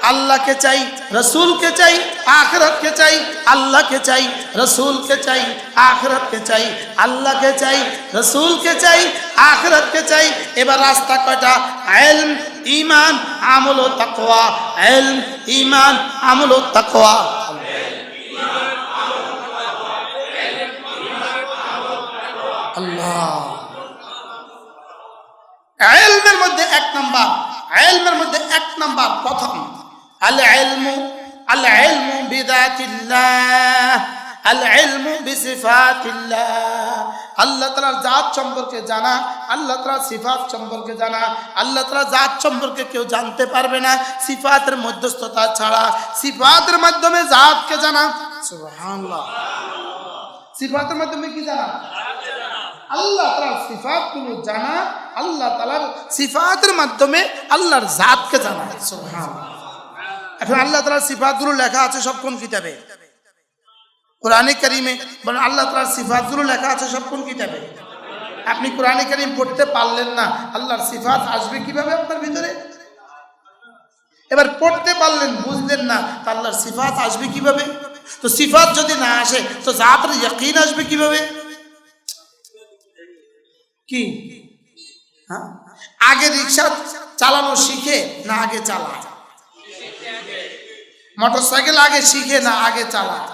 আল্লাহকে চাই, রসুলকে চাই, আখিরাতকে চাই। আল্লাহকে চাই, রসুলকে চাই, আখিরাতকে চাই। আল্লাহকে চাই, রসুলকে চাই, আখিরাতকে চাই। এবার রাস্তা কয়টা? ইলম, ঈমান, আমল ও তাকওয়া। ইলম, ঈমান, আমল ও তাকওয়া। আল্লাহ। ইলমের মধ্যে এক নাম্বার, ইলমের মধ্যে এক নাম্বার প্রথম আল ইলমু বিযাতিল্লাহ। আল ইলমু বিসিফাতিল্লাহ, আল্লাহ তাআলার জাত সম্পর্কে জানা, আল্লাহ তাআলার সিফাত সম্পর্কে জানা। আল্লাহ তাআলার জাত সম্পর্কে কেউ জানতে পারবে না সিফাতের মধ্যস্থতা ছাড়া। সিফাতের মাধ্যমে জাতকে জানা। সুবহানাল্লাহ। সিফাতের মাধ্যমে কি জানা? আল্লাহ তাআলার সিফাতগুলো জানা, আল্লাহ তাআলার সিফাতের মাধ্যমে আল্লাহর জাতকে জানা। সুবহানাল্লাহ। এখন আল্লাহ তাআলার সিফাতগুলো লেখা আছে সব কোন কিতাবে? কোরআনে কারিমে। বলেন আল্লাহ তাআলার সিফাতগুলো লেখা আছে সব কোন কিতাবে? আপনি কোরআনে কারিম পড়তে পারলেন না, আল্লাহর সিফাত আসবে কিভাবে আপনার ভিতরে? এবার পড়তে পারলেন, বুঝলেন না, তা আল্লাহর সিফাত আসবে কিভাবে? তো সিফাত যদি না আসে তো জাতের ইয়াকিন আসবে কিভাবে? কি হ্যাঁ? আগে রিকশা চালানো শিখে না আগে চালায়? মোটরসাইকেল আগে শিখে না আগে চালায়?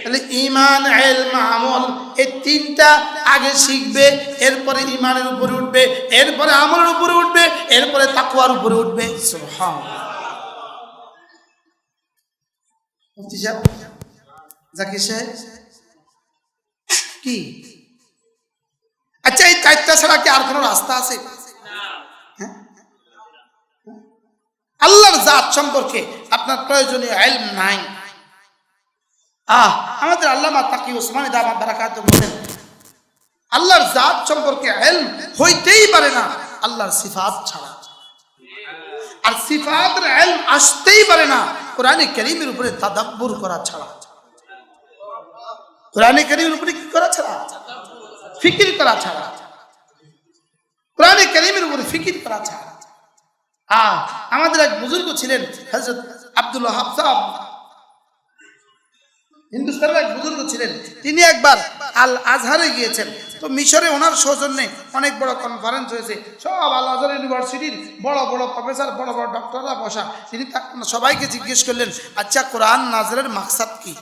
তাহলে ঈমান, ইলম, আমল এই তিনটা আগে শিখবে, এরপরে ঈমানের উপরে উঠবে, এরপরে আমলের উপরে উঠবে, এরপরে তাকওয়ার উপরে উঠবে। সুবহানাল্লাহ। মুফতি সাহেব, জাকির সাহেব কি? আচ্ছা, এই চারটা ছাড়া কি আর কোনো রাস্তা আছে? হ্যাঁ? আল্লাহর জাত সম্পর্কে আপনার প্রয়োজনীয় ইলম নাই। আমাদের আল্লামা তাকি উসমানী দামাত বারাকাতুহু বলেন, আল্লাহর জাত সম্পর্কে ইলম হইতেই পারে না আল্লাহর সিফাত ছাড়া। আর সিফাতের ইলম আসতেই পারে না কোরআনে কারীমের উপরে তাদাব্বুর করা ছাড়া। কোরআনে কারীমের উপরে কি করা ছাড়া? ফিকির করা ছাড়া। কোরআনে কারীমের উপরে ফিকির করা ছাড়া। আমাদের এক বুজুর্গ ছিলেন হযরত আব্দুল ওয়াহাব সাহেব, হিন্দুস্তানের এক বুজুর্গ ছিলেন। তিনি একবার আল আজহারে গিয়েছেন। তো মিশরে ওনার সৌজন্যে অনেক বড় কনফারেন্স হয়েছে, সব আল আজহার ইউনিভার্সিটির বড় বড় প্রফেসর, বড় বড় ডক্টররা বসা। তিনি সবাইকে জিজ্ঞেস করলেন, আচ্ছা কোরআন নাযিলের মাকসাদ কি?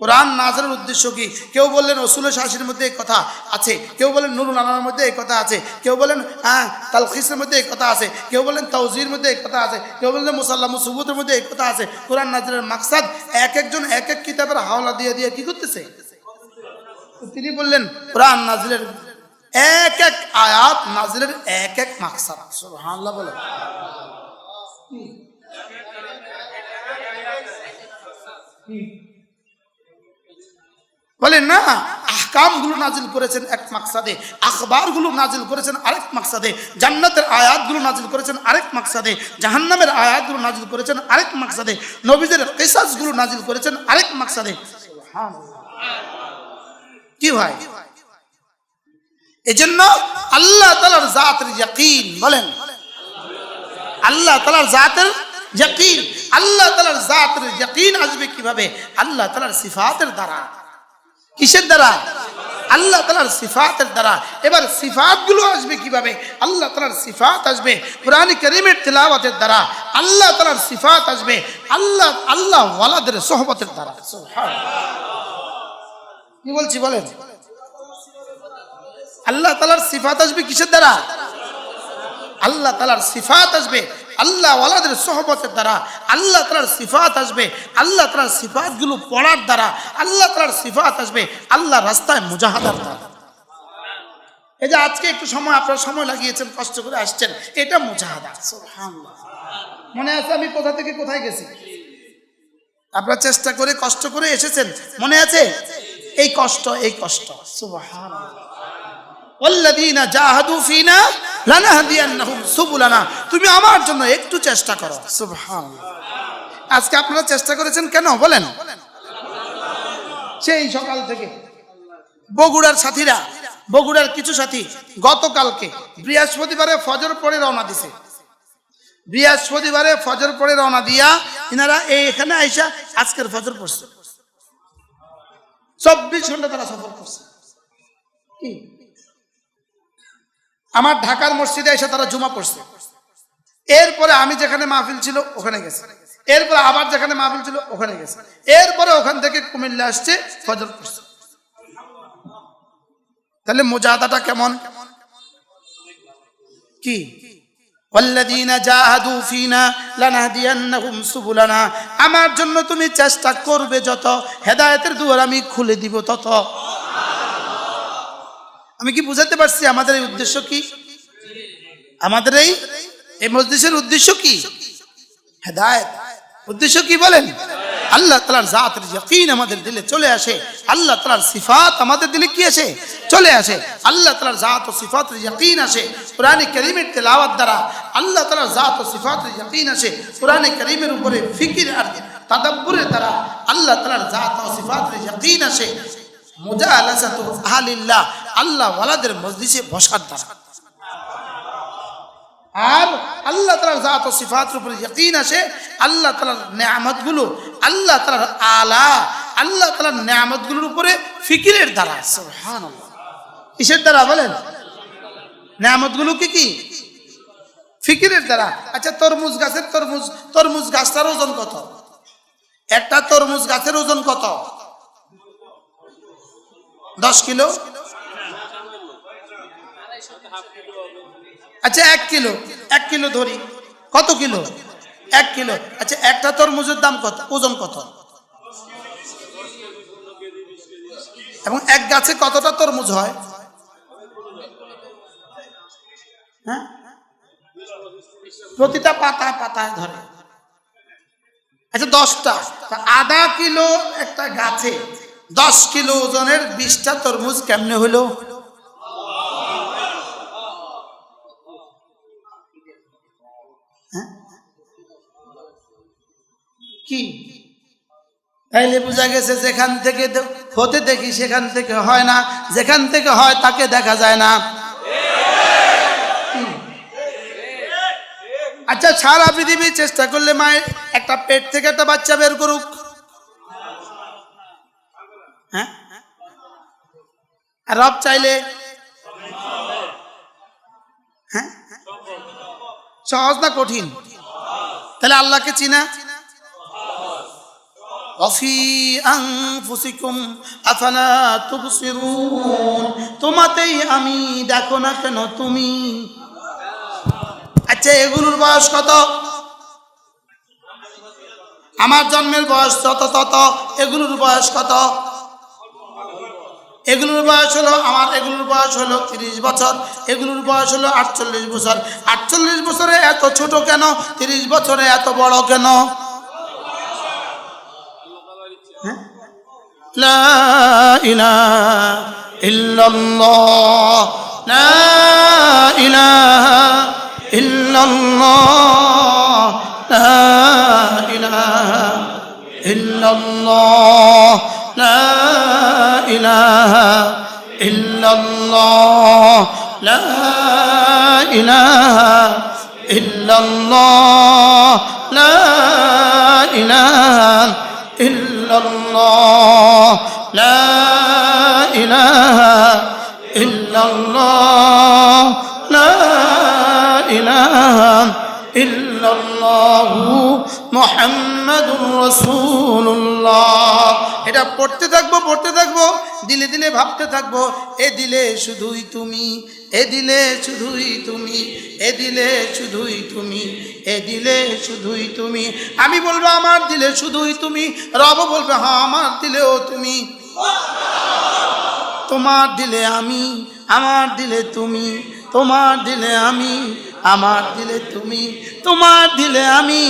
কোরআন নাযিলের উদ্দেশ্য কি? কেউ বললেন রসুল শাসির মধ্যে এই কথা আছে, কেউ বলেন নুরুল আনার মধ্যে এই কথা আছে, কেউ বলেন তালখিসের মধ্যে এই কথা আছে, কেউ বলেন তাওজির মধ্যে এই কথা আছে, কেউ বলেন মুসাল্লামু সুবুতের মধ্যে এই কথা আছে। কোরআন নাযিলের মাকসাদ এক একজন এক এক কিতাবের হাওলা দিয়ে দিয়ে কি করতেছে? তিনি বললেন কোরআন নাযিলের এক এক আয়াত নাযিলের এক এক মাকসাদ। সুবহানাল্লাহ বলে বলেন না, আহকামগুলো নাজিল করেছেন এক মাকসাদে, আখবারগুলো নাজিল করেছেন আরেক মাকসাদে, জান্নাতের আয়াতগুলো নাজিল করেছেন আরেক মাকসাদে, জাহান্নামের আয়াতগুলো নাজিল করেছেন আরেক মাকসাদে, নবীদের কিসাসগুলো নাজিল করেছেন আরেক মাকসাদে। কি ভাই? এজন্য আল্লাহ তাআলার জাতের ইয়াকিন, বলেন আল্লাহ তাআলার জাতের ইয়াকিন। আল্লাহ তাআলার জাতের ইয়াকিন আসবে কিভাবে? আল্লাহ তাআলার সিফাতের দ্বারা। কিসের দ্বারা? আল্লাহ তাআলার সিফাতের দ্বারা। এবার সিফাতগুলো আসবে কিভাবে? আল্লাহ তাআলার সিফাত আসবে কোরআন কারীমের তিলাওয়াতের দ্বারা। আল্লাহ তাআলার সিফাত আসবে আল্লাহ ওয়ালাদের সোহবতের দ্বারা। সুবহানাল্লাহ। কি বলছি বলেন? আল্লাহ তাআলার সিফাত আসবে কিসের দ্বারা? আল্লাহ তাআলার সিফাত আসবে আল্লাহ ওয়ালাদের সোহবতের দ্বারা। আল্লাহ তাআলার সিফাত আসবে আল্লাহ তাআলার সিফাতগুলো পড়ার দ্বারা। আল্লাহ তাআলার সিফাত আসবে আল্লাহ রাস্তায় মুজাহাদার দ্বারা। এই যে আজকে একটু সময় আপনারা সময় লাগিয়েছেন, কষ্ট করে আসছেন, এটা মুজাহাদা। সুবহানাল্লাহ। মনে আছে আমি কোথা থেকে কোথায় গেছি? আপনারা চেষ্টা করে কষ্ট করে এসেছেন, মনে আছে? এই কষ্ট সুবহানাল্লাহ। ওয়াল্লাযীনা জাহাদু ফীনা লানাহদিয়ান্নাহুম সুবুলানা। তুমি আমার জন্য একটু চেষ্টা করো। সুবহানাল্লাহ। আজকে আপনারা চেষ্টা করেছেন কেন বলেন? সেই সকাল থেকে বগুড়ার সাথীরা, বগুড়ার কিছু সাথী গতকালকে বৃহস্পতিবারে ফজর পড়ে রওনা দিছে। বৃহস্পতিবারে ফজর পড়ে রওনা দিয়া ইনারা এখানে আইসা আজকের ফজর পড়ছে। 24 ঘন্টা তারা সফর করছে। কি আমার ঢাকার মসজিদে এসে তারা জুমা পড়ছে। এরপরে আমি যেখানে মাহফিল ছিল ওখানে গেছে, এরপরে আবার যেখানে মাহফিল ছিল ওখানে গেছে, এরপরে ওখান থেকে কুমিল্লা আসছে, ফজর পড়ছে। তাহলে মুজাহাদাটা কেমন? কি ওয়াল্লাযীনা জাহাদু ফীনা লানাহদিয়ান্নাহুম সুবুলানা, আমার জন্য তুমি চেষ্টা করবে যত, হেদায়েতের দুয়ার আমি খুলে দিব তত। আমি কি বুঝাতে পারছি আমাদের এই উদ্দেশ্য কি? আমাদের এই মজলিসের উদ্দেশ্য কি? হেদায়েত। উদ্দেশ্য কি বলেন? আল্লাহ তাআলার জাতের ইয়াকিন আমাদের দিলে চলে আসে, আল্লাহ তাআলার সিফাত আমাদের দিলে কি আসে? চলে আসে। আল্লাহ তাআলার জাত ও সিফাতের ইয়াকিন আসে কোরআনে কারীমের তেলাওয়াত দ্বারা, আল্লাহ তাআলার জাত ও সিফাতের ইয়াকিন আসে কোরআনে কারীমের উপরে ফিকির আর তাদাব্বুরের দ্বারা, আল্লাহ তাআলার জাত ও সিফাতের ইয়াকিন আসে মুজালাসাতু আহলিল্লাহ, আল্লাহ ওয়ালাদের মজলিসে বসার দ্বারা। আর আল্লাহ তাআলার জাত ও সিফাতের উপরে ইয়াকিন আসে আল্লাহ তাআলার নেয়ামতগুলো, আল্লাহ তাআলার আলা, আল্লাহ তাআলার নেয়ামতগুলোর উপরে ফিকিরের দ্বারা। সুবহানাল্লাহ। কিসের দ্বারা বলেন? নেয়ামতগুলো কি? ফিকিরের দ্বারা। আচ্ছা, তরমুজ গাছের তরমুজ গাছটার ওজন কত? একটা তরমুজ গাছের ওজন কত? 10 কিলো। আচ্ছা 1 কিলো ধরি, কত কিলো? 1 কিলো। আচ্ছা, একটা তরমুজের দাম কত, ওজন কত? এবং এক গাছে কতটা তরমুজ হয়? হ্যাঁ, প্রতিটা পাতায় ধরে। আচ্ছা 10টা, আধা কিলো একটা গাছে 10 কিলো ওজনের 20টা তরমুজ কেমনে হলো? কি তাইলে বোঝা গেছে যেখান থেকে হতে দেখি সেখান থেকে হয় না, যেখান থেকে হয় তাকে দেখা যায় না। আচ্ছা, সারা পৃথিবী চেষ্টা করলে মায়ের একটা পেট থেকে একটা বাচ্চা বের করুক, হ্যাঁ, আর রব চাইলে, হ্যাঁ, সহজ না কঠিন? তাহলে আল্লাহকে চিনা, ওয়াফি আনফুসিকুম আফালা তুবসিরুন, তোমাতেই আমি, দেখো না কেন তুমি? আচ্ছা, এগুলোর বয়স কত? আমার জন্মের বয়স যত তত এগুলোর বয়স কত? এগুলোর বয়স হলো, আমার এগুলোর বয়স হলো 30 বছর, এগুলোর বয়স হলো 48 বছর। 48 বছরে এত ছোট কেন? 30 বছরে এত বড় কেন? লা ইলাহা ইল্লাল্লাহ, লা ইলাহা ইল্লাল্লাহ, লা ইলাহা ইল্লাল্লাহ, লা ইলাহা ইল্লাল্লাহ, লা ইলাহা ইল্লাল্লাহ, লা ইলাহা ইল্লাল্লাহ, লা ইলাহা ইল্লাল্লাহ, লা ইলাহা ইল্লাল্লাহু মুহাম্মাদুর রাসূলুল্লাহ। এটা পড়তে থাকবো, দিলে দিলে ভাবতে থাকবো, এ দিলে শুধুই তুমি, এ দিলে শুধুই তুমি, এ দিলে শুধুই তুমি, এ দিলে শুধুই তুমি। আমি বলবো আমার দিলে শুধুই তুমি, রব বলবে হ্যাঁ আমার দিলেও তুমি। তোমার দিলে আমি, আমার দিলে তুমি, তোমার দিলে আমি, আমার দিলে তুমি, তোমার দিলে আমি,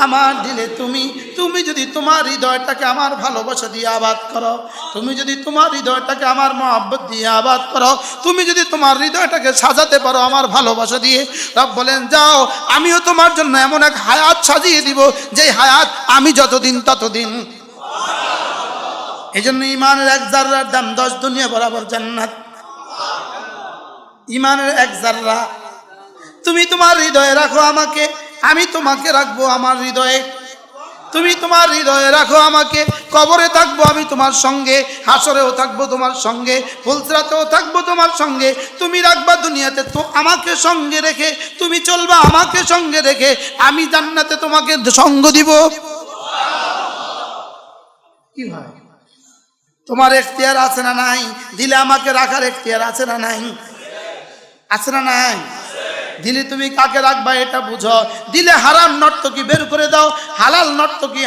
আমার দিলে তুমি। তুমি যদি তোমার হৃদয়টাকে আমার ভালোবাসা দিয়ে আবাদ করো, তুমি যদি তোমার হৃদয়টাকে আমার মহব্বত দিয়ে আবাদ করো, তুমি যদি তোমার হৃদয়টাকে সাজাতে পারো আমার ভালোবাসা দিয়ে, রব বলেন যাও, আমিও তোমার জন্য এমন এক হায়াত সাজিয়ে দিব, যে হায়াত আমি যতদিন ততদিন। এই জন্য ইমানের এক জাররার দাম 10 দুনিয়া বরাবর জান্নাত। ইমানের এক জাররা তুমি তোমার হৃদয়ে রাখো আমাকে, আমি তোমাকে রাখবো আমার হৃদয়ে। তুমি তোমার হৃদয়ে রাখো আমাকে, কবরে থাকবো আমি তোমার সঙ্গে, হাসরেও থাকবো তোমার সঙ্গে, ফুলসরাতেও থাকবো তোমার সঙ্গে। তুমি রাখবা দুনিয়াতে তো আমাকে সঙ্গে রেখে, তুমি চলবা আমাকে সঙ্গে রেখে, আমি জান্নাতে তোমাকে সঙ্গ দিব। কি ভাই, তোমার এখতিয়ার আছে না নাই? দিলে আমাকে রাখার এখতিয়ার আছে না নাই? আছে না নাই? দিলে তুমি কাকে রাখবা এটা বুঝো। দিলে হারাম নর্তকী বের করে দাও, হালাল নর্তকী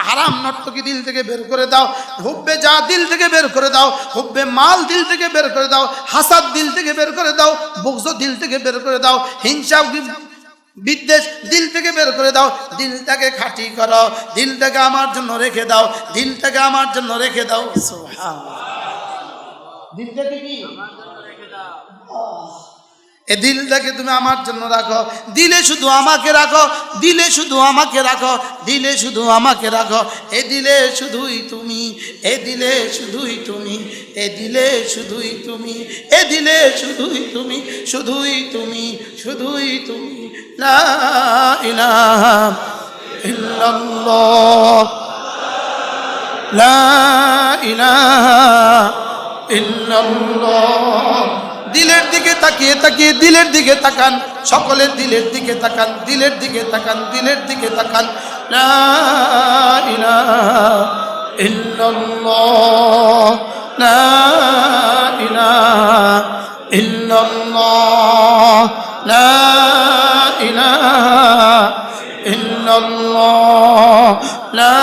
হারাম নর্তকী দিল থেকে বের করে দাও, হুব্বে যা দিল থেকে বের করে দাও, হুব্বে মাল দিল থেকে বের করে দাও, হাসাদ দিল থেকে বের করে দাও, বুগজ দিল থেকে বের করে দাও, হিংসা বিদ্বেষ দিল থেকে বের করে দাও। দিলটাকে খাঁটি করো, দিলটাকে আমার জন্য রেখে দাও, দিলটাকে আমার জন্য রেখে দাও। সুবহানাল্লাহ। দিলটাকে কি এ দিলটাকে তুমি আমার জন্য রাখো, দিলে শুধু আমাকে রাখো, দিলে শুধু আমাকে রাখো, দিলে শুধু আমাকে রাখো। এ দিলে শুধুই তুমি, এ দিলে শুধুই তুমি, এ দিলে শুধুই তুমি, এ দিলে শুধুই তুমি, শুধুই তুমি, শুধুই তুমি। লা ইলাহা ইল্লাল্লাহ, লা ইলাহা ইল্লাল্লাহ। দিলের দিকে তাকিয়ে তাকিয়ে দিলের দিকে তাকান, সকলে দিলের দিকে তাকান, দিলের দিকে তাকান, দিলের দিকে তাকান। লা ইলাহা ইল্লাল্লাহ, লা ইলাহা ইল্লাল্লাহ, লা ইলাহা ইল্লাল্লাহ, লা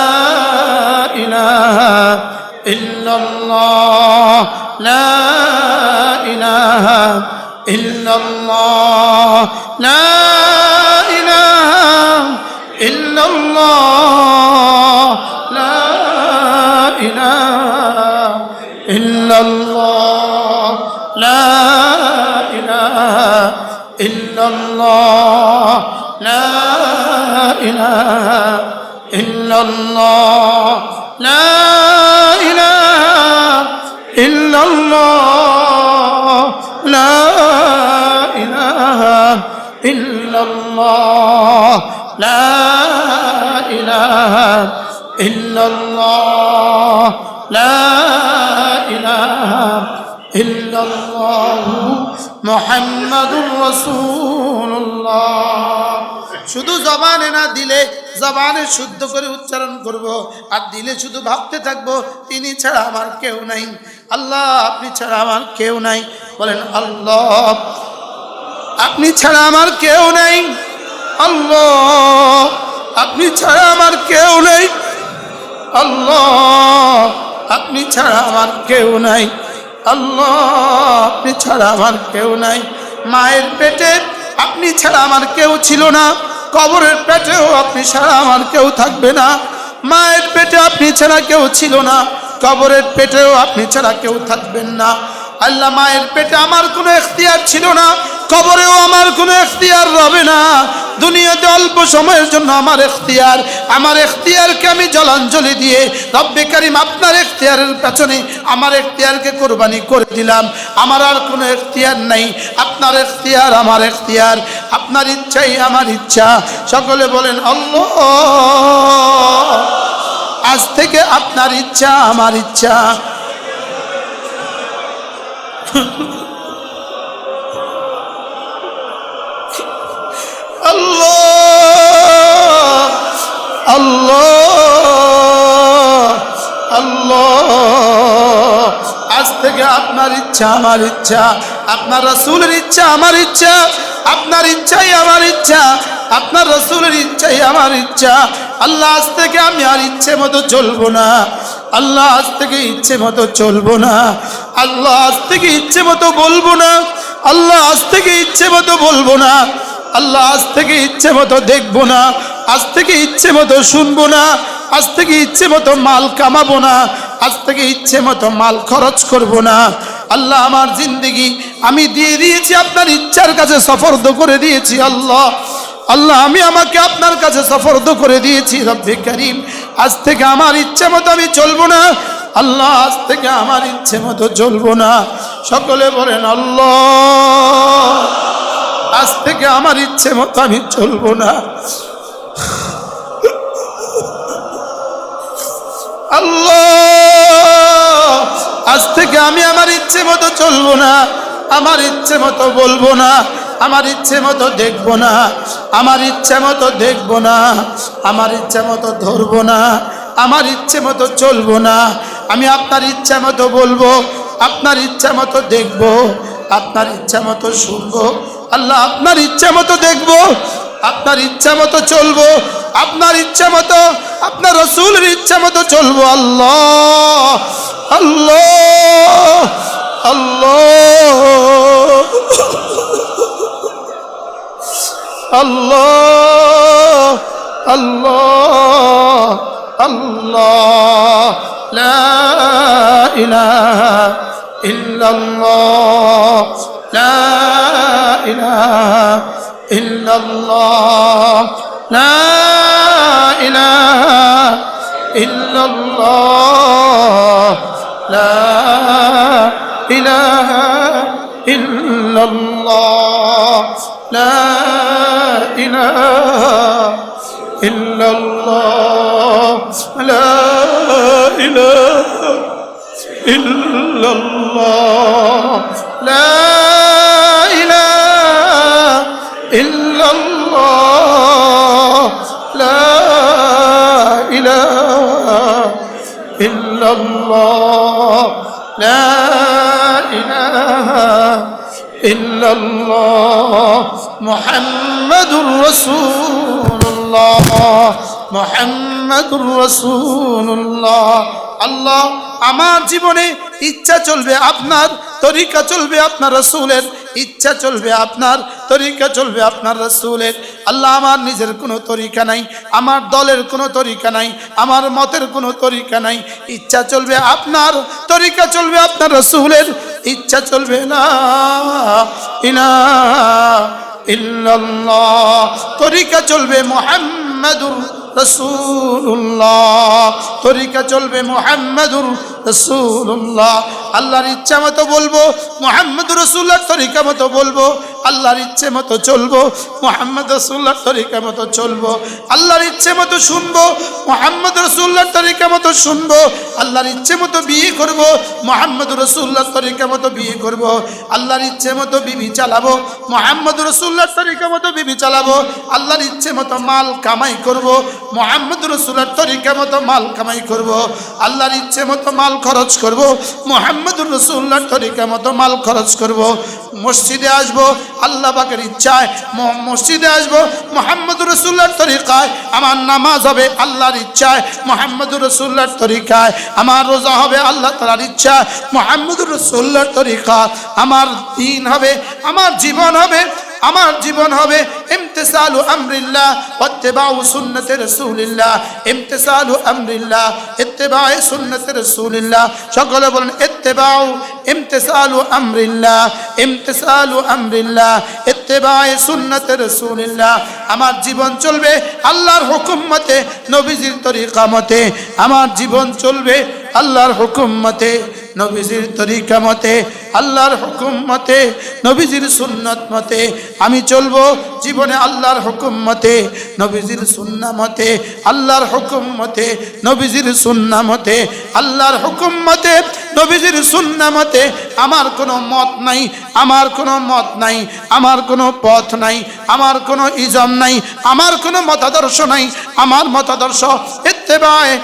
ইলাহা ইল্লাল্লাহ, লা ইলাহা ইল্লাল্লাহ, লা ইলাহা ইল্লাল্লাহ, লা ইলাহা ইল্লাল্লাহ, লা ইলাহা ইল্লাল্লাহ, লা ইলাহা ইল্লাল্লাহ, লা ইলাহা ইল্লাল্লাহ, লা ইলাহা ইল্লাল্লাহ, লা ইলাহা ইল্লাল্লাহ, লা ইলাহা ইল্লাল্লাহ, মুহাম্মাদুর রাসূলুল্লাহ। শুধু জবানে না, দিলে জবানে শুদ্ধ করে উচ্চারণ করব, আর দিলে শুধু ভাবতে থাকবো তিনি ছাড়া আমার কেউ নাই, আল্লাহ আপনি ছাড়া আমার কেউ নাই। বলেন আল্লাহ আপনি ছাড়া আমার কেউ নাই, আল্লাহ আপনি ছাড়া আমার কেউ নাই, আল্লাহ আপনি ছাড়া আমার কেউ নাই, আল্লাহ আপনি ছাড়া আমার কেউ নাই। মায়ের পেটে আপনি ছাড়া আমার কেউ ছিল না, কবরের পেটেও আপনি ছাড়া আমার কেউ থাকবে না। মায়ের পেটে আপনি ছাড়া কেউ ছিল না, কবরের পেটেও আপনি ছাড়া কেউ থাকবেন না। আল্লাহ মায়ের পেটে আমার কোনো এখতিয়ার ছিল না, কবরেও আমার কোনো এখতিয়ার রবে না। দুনিয়াতে অল্প সময়ের জন্য আমার এখতিয়ারকে আমি জলাঞ্জলি দিয়ে রব্বে কারীম আপনার এখতিয়ারের পেছনে আমার এখতিয়ারকে কোরবানি করে দিলাম। আমার আর কোনো এখতিয়ার নাই, আপনার এখতিয়ার আমার এখতিয়ার, আপনার ইচ্ছাই আমার ইচ্ছা। সকলে বলেন আল্লাহ। আজ থেকে আপনার ইচ্ছা আমার ইচ্ছা। আল্লাহ আল্লাহ আল্লাহ। আজ থেকে আপনার ইচ্ছা আমার ইচ্ছা, আপনার রাসূলের ইচ্ছা আমার ইচ্ছা, আপনার ইচ্ছাই আমার ইচ্ছা, আপনার রাসূলের ইচ্ছাই আমার ইচ্ছা। আল্লাহ আজ থেকে আমি আর ইচ্ছে মতো চলবো না, আল্লাহ আজ থেকে ইচ্ছে মতো চলবো না, আল্লাহ আজ থেকে ইচ্ছে মতো বলবো না, আল্লাহ আজ থেকে ইচ্ছে মতো বলবো না, আল্লাহ আজ থেকে ইচ্ছে মতো দেখবো না, আজ থেকে ইচ্ছে মতো শুনবো না, আজ থেকে ইচ্ছে মতো মাল কামাবো না, আজ থেকে ইচ্ছে মতো মাল খরচ করবো না। আল্লাহ আমার জিন্দেগি আমি দিয়ে দিয়েছি, আপনার ইচ্ছার কাছে সফর্দ করে দিয়েছি। আল্লাহ আল্লাহ আমি আমাকে আপনার কাছে সফর্দ করে দিয়েছি। রব্বে কারীম আজ থেকে আমার ইচ্ছে মতো আমি চলবো না, আল্লাহ আজ থেকে আমার ইচ্ছে মতো চলবো না। সকলে বলেন আল্লাহ। আজ থেকে আমার ইচ্ছে মতো আমি চলবো না, আল্লাহ আজ থেকে আমি আমার ইচ্ছে মতো চলবো না, আমার ইচ্ছে মতো বলবো না, আমার ইচ্ছে মতো দেখবো না, আমার ইচ্ছে মতো দেখবো না, আমার ইচ্ছে মতো ধরবো না, আমার ইচ্ছে মতো চলবো না। আমি আপনার ইচ্ছা মতো বলবো, আপনার ইচ্ছা মতো দেখবো, আপনার ইচ্ছা মতো শুনবো, আল্লাহ আপনার ইচ্ছা মতো দেখব, আপনার ইচ্ছা মতো চলবো, আপনার ইচ্ছা মতো, আপনার রাসূলের ইচ্ছা মতো চলবো। আল্লাহ আল্লাহ আল্লাহ আল্লাহ আল্লাহ আল্লাহ লা ইলাহা ইল্লাল্লাহ লা ইলাহা ইল্লাল্লাহ লা ইলাহা ইল্লাল্লাহ লা ইলাহা ইল্লাল্লাহ লা ইলাহা ইল্লাল্লাহ লা ইলাহা ইল্লাল্লাহ লা ইলাহা ইল্লাল্লাহ লা ইলাহা ইল্লাল্লাহ লা ইলাহা ইল্লাল্লাহ মুহাম্মাদুর রাসূলুল্লাহ মুহাম্মাদুর রাসূলুল্লাহ। আল্লাহ আমার জীবনে ইচ্ছা চলবে আপনার, তরিকা চলবে আপনার রাসূলের, ইচ্ছা চলবে আপনার, তরিকা চলবে আপনার রাসূলের। আল্লাহ আমার নিজের কোনো তরিকা নাই, আমার দলের কোনো তরিকা নাই, আমার মতের কোনো তরিকা নাই। ইচ্ছা চলবে আপনার, তরিকা চলবে আপনার রাসূলের, ইচ্ছা চলবে না ইলাহা ইল্লাল্লাহ, তরিকা চলবে মুহাম্মাদুর রাসূলুল্লাহ, তরিকা চলবে মুহাম্মাদুর রাসূলুল্লাহ। আল্লাহর ইচ্ছা মতো বলবো, মুহাম্মদুর রাসূলুল্লাহর তরিকা মতো বলবো, আল্লাহর ইচ্ছে মতো চলবো, মুহাম্মদ রাসূলুল্লাহর তরিকা মতো চলবো। আল্লাহর ইচ্ছে মতো শুনবো, মুহাম্মদ রাসূলুল্লাহর তরিকা মতো শুনবো। আল্লাহর ইচ্ছে মতো বিয়ে করব, মুহাম্মদ রাসূলুল্লাহর তরিকা মতো বিয়ে করব। আল্লাহর ইচ্ছে মতো বিবি চালাবো, মুহাম্মদ রাসূলুল্লাহর তরিকা মতো বিবি চালাবো। আল্লাহর ইচ্ছে মতো মাল কামাই করব, মুহাম্মদ রাসূলুল্লাহর তরিকা মতো মাল কামাই করব। আল্লাহর ইচ্ছে মতো মাল খরচ করব, মুহাম্মদ রাসূলুল্লাহর তরিকা মতো মাল খরচ করব। মসজিদে আসবো আল্লাহ পাকের ইচ্ছায়, মসজিদে আসবো মুহাম্মদ রাসূলুল্লাহর তরিকায়। আমার নামাজ হবে আল্লাহর ইচ্ছায়, মুহাম্মদ রাসূলুল্লাহর তরিকায়। আমার রোজা হবে আল্লাহ তাআলার ইচ্ছা, মুহাম্মদ রাসূলুল্লাহর তরিকা। আমার দিন হবে, আমার জীবন হবে, আমার জীবন হবে ইমতিসালু আমরিল্লাহ ওয়াত্তিবাউ সুন্নতি রাসূলিল্লাহ, ইমতিসালু আমরিল্লাহ ইত্তিবাউ সুন্নতি রাসূলিল্লাহ। সকলে বলেন ইত্তিবাউ, ইমতিসালু আমরিল্লাহ, ইমতিসালু আমরিল্লাহ ইত্তিবাউ সুন্নতি রাসূলিল্লাহ। আমার জীবন চলবে আল্লাহর হুকুম মতে, নবীজির তরিকা মতে। আমার জীবন চলবে আল্লাহর হুকুম মতে, নবীজির তরিকা মতে, আল্লাহর হুকুম মতে, নবীজির সুন্নত মতে। আমি চলবো জীবনে আল্লাহর হুকুম মতে, নবীজির সুন্নাহ মতে, আল্লাহর হুকুম মতে, নবীজির সুন্নাহ মতে, আল্লাহর হুকুম মতে, নবীজির সুন্নাহ মতে। আমার কোনো মত নাই, আমার কোনো মত নাই, আমার কোনো পথ নাই, আমার কোনো ইজম নাই, আমার কোনো মতাদর্শ নাই। আমার মতাদর্শ ইত্তিবায়ে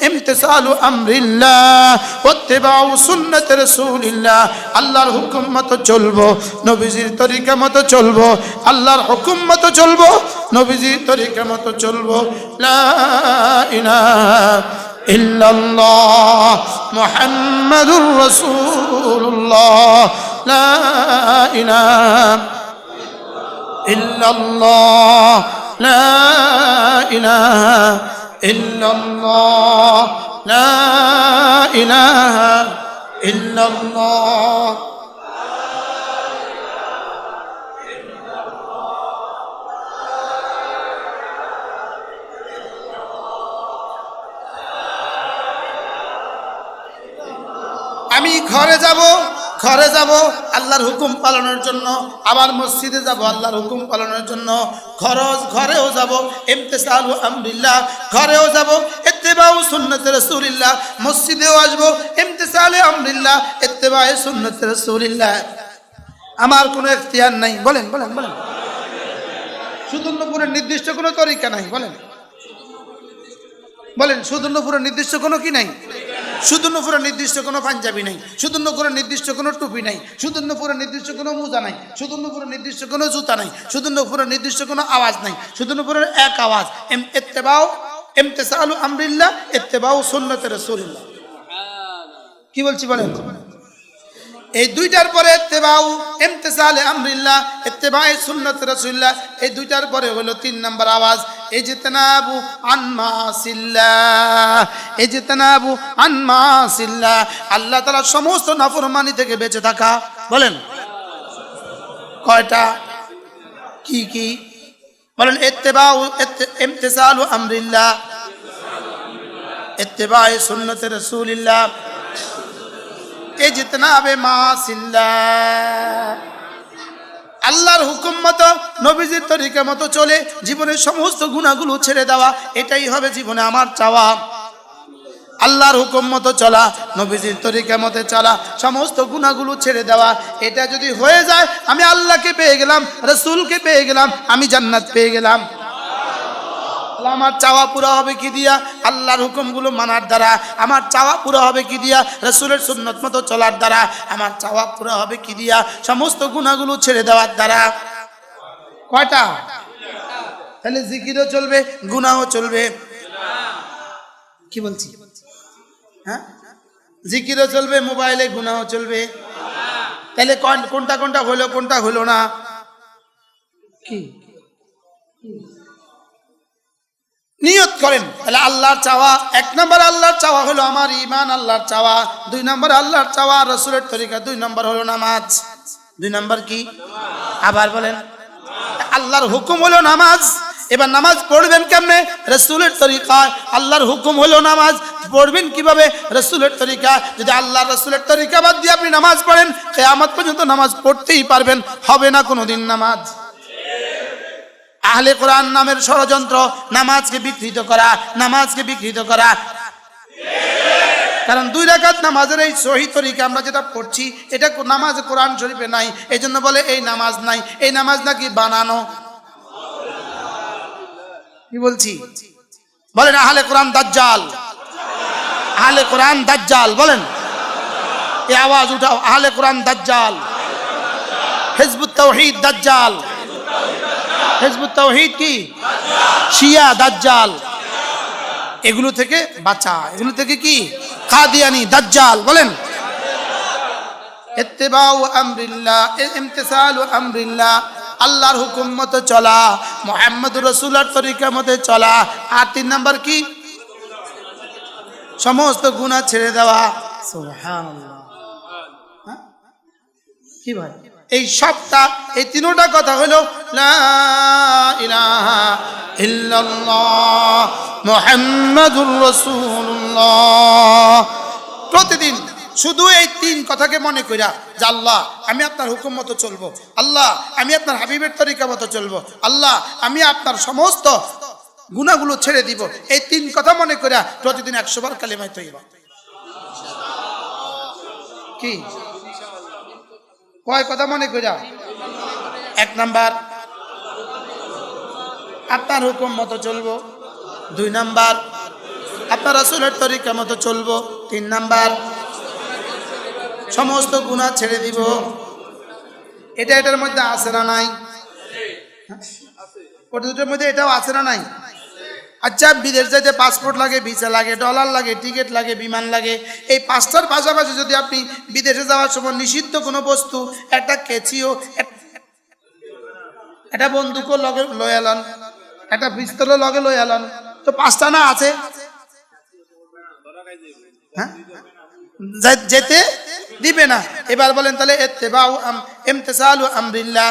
ইমতিসালু আমরিল্লাহ ওয়াত্তিবাউ সুন্নতি রাসূলিল্লাহ। আল্লাহর হুকুম মতো চলবো, নবীজির তরিকা মতো চলবো, আল্লাহর হুকুম মতো চলবো, নবীজির তরিকা মতো চলবো। লা ইলাহা ইল্লাল্লাহ মুহাম্মাদুর রাসূলুল্লাহ, লা ইলাহা ইল্লাল্লাহ, লা ইলাহা ইল্লাল্লাহ, লা ইলাহা ইল্লাল্লাহ। আমি ঘরে যাব, ঘরে যাব আল্লাহর হুকুম পালনের জন্য, আবার মসজিদে যাব আল্লাহর হুকুম পালনের জন্য। ঘরেও যাব ইমতিসালু আমরিল্লাহ, ঘরেও যাব ইত্তিবাউ সুন্নতি রাসূলিল্লাহ। মসজিদেও আসব ইমতিসালু আমরিল্লাহ ইত্তিবাউ সুন্নতি রাসূলিল্লাহ। আমার কোনো এখতিয়ার নাই। বলেন বলেন বলেন। সুদূরপুরের নির্দিষ্ট কোনো তরিকা নাই। বলেন বলেন, সুদূরপুরের নির্দিষ্ট কোনো কি নাই? শুধু উপরে নির্দিষ্ট কোনো পাঞ্জাবি নাই, শুধু উপরে নির্দিষ্ট কোনো টুপি নাই, শুধু উপরে নির্দিষ্ট কোনো মোজা নাই, শুধু উপরে নির্দিষ্ট কোনো জুতা নাই, শুধু উপরে নির্দিষ্ট কোনো আওয়াজ নাই, শুধু উপরে এক আওয়াজ, ইত্তেবাউ ইমতিসালু আমরিল্লাহ ইত্তেবাউ সুন্নতে রাসূলিল্লাহ। কি বলছি বলেন? এই দুইটার পরে ইত্তেবাউ ইমতিসালে আমরিল্লাহ ইত্তেবায়ে সুন্নতে রাসূলিল্লাহ, এই দুইটার পরে হলো 3 নাম্বার আওয়াজ, ইজতিনাবু আন মাসিল্লাহ, ইজতিনাবু আন মাসিল্লাহ, আল্লাহ তাআলা সমস্ত নাফরমানি থেকে বেঁচে থাকা। বলেন কয়টা? কি কি বলেন? ইত্তেবাউ ইমতিসালু আমরিল্লাহ ইত্তেবায়ে সুন্নতে রাসূলিল্লাহ ইজতিনাবে মাসিল্লাহ। আল্লাহর হুকুম মতো নবীজির তরিকা মতো চলে জীবনের সমস্ত গুনাহগুলো ছেড়ে দেওয়া, এটাই হবে জীবনে আমার চাওয়া। আল্লাহর হুকুম মতো চলা, নবীজির তরিকা মতো চলা, সমস্ত গুনাহগুলো ছেড়ে দেওয়া, এটা যদি হয়ে যায় আমি আল্লাহকে পেয়ে গেলাম, রাসূলকে পেয়ে গেলাম, আমি জান্নাত পেয়ে গেলাম। আমার চাওয়া পুরো হবে কি দিয়া? আল্লাহর হুকুমগুলো মানার দ্বারা। আমার চাওয়া পুরো হবে কি দিয়া? রাসূলের সুন্নত মতো চলার দ্বারা। আমার চাওয়া পুরো হবে কি দিয়া? সমস্ত গুনাহগুলো ছেড়ে দেওয়ার দ্বারা। কয়টা? তাহলে জিকিরও চলবে, গুনাহও চলবে। কি বলছি? হ্যাঁ, জিকিরও চলবে, মোবাইলে গুনাহও চলবে। তাহলে কোনটা কোনটা হলো, কোনটা হলো না? কি নিয়ত করেন। তাহলে আল্লাহর চাওয়া, 1 নম্বর আল্লাহর চাওয়া হলো আমার ঈমান, আল্লাহর চাওয়া। 2 নম্বর আল্লাহর চাওয়া রাসূলের তরিকা। 2 নম্বর হলো নামাজ। 2 নম্বর কি? আবার বলেন। আল্লাহর হুকুম হলো নামাজ। এবার নামাজ পড়বেন কেমনে? রাসূলের তরিকায়। আল্লাহর হুকুম হলো নামাজ, পড়বেন কিভাবে? রাসূলের তরিকা। যদি আল্লাহর রাসূলের তরিকা বাদ দিয়ে আপনি নামাজ পড়েন, কিয়ামত পর্যন্ত নামাজ পড়তেই পারবেন, হবে না কোনোদিন নামাজ। আহলে কোরআন নামের ষড়যন্ত্র, নামাজকে বিকৃত করা, নামাজকে বিকৃত করা। কারণ 2 রাকাত নামাজের এই সহি তরিকা আমরা যেটা পড়ছি, এটা নামাজ কোরআন শরীফে নাই, এই জন্য বলে এই নামাজ নাই, এই নামাজ নাকি বানানো। কি বলছি বলেন? আহলে কোরআন দাজ্জাল, আহলে কোরআন দাজ্জাল। বলেন, এই আওয়াজ উঠাও, আহলে কোরআন দাজ্জাল, হিজবুত তাওহীদ দাজ্জাল। হিজবুত তাওহীদ কি? শিয়া দাজ্জাল। এগুলো থেকে বাঁচা। এগুলো থেকে কি? কাদিয়ানি দাজ্জাল। বলেন, ইত্তিবাউ আমরিল্লাহ ইমতিসালু আমরিল্লাহ, আল্লাহর হুকুম মতো চলা, মুহাম্মদুর রাসূলের তরিকা মতো চলা। আর 3 নাম্বার কি? সমস্ত গুনাহ ছেড়ে দেওয়া। সুবহানাল্লাহ। কি ভাই? এই সবটা, এই 3টা কথা হলো লা ইলাহা ইল্লাল্লাহ মুহাম্মাদুর রাসূলুল্লাহ। প্রতিদিন শুধু এই 3 কথাকে মনে কইরা যে আল্লাহ আমি আপনার হুকুম মতো চলবো, আল্লাহ আমি আপনার হাবিবের তরিকা মতো চলবো, আল্লাহ আমি আপনার সমস্ত গুনাহগুলো ছেড়ে দিব, এই 3 কথা মনে কইরা প্রতিদিন 100 বার কালিমা তয়্যিবা। কি কয় কথা মনে কইরা? 1 নাম্বার আপনার হুকুম মতো চলবো, 2 নাম্বার আপনার রাসূলের তরিকা মতো চলবো, 3 নাম্বার সমস্ত গুনাহ ছেড়ে দিব। এটা এটার মধ্যে আছে না নাই? ওটা দুটোর মধ্যে এটাও আছে না নাই? আচ্ছা, বিদেশ যেতে পাসপোর্ট লাগে, ভিসা লাগে, ডলার লাগে, টিকিট লাগে, বিমান লাগে। এই 5টার পাশাপাশি যদি আপনি বিদেশে যাওয়ার সময় নিষিদ্ধ কোনো বস্তু, একটা কেচিও, একটা বন্দুকও লগে লয়ে এলান, একটা পিস্তলও লগে লয়ে এলান, তো 5টা না আছে? হ্যাঁ, যেতে দিবে না। এবার বলেন তাহলে ইত্তিবাউ ইমতিসালু আমরিল্লাহ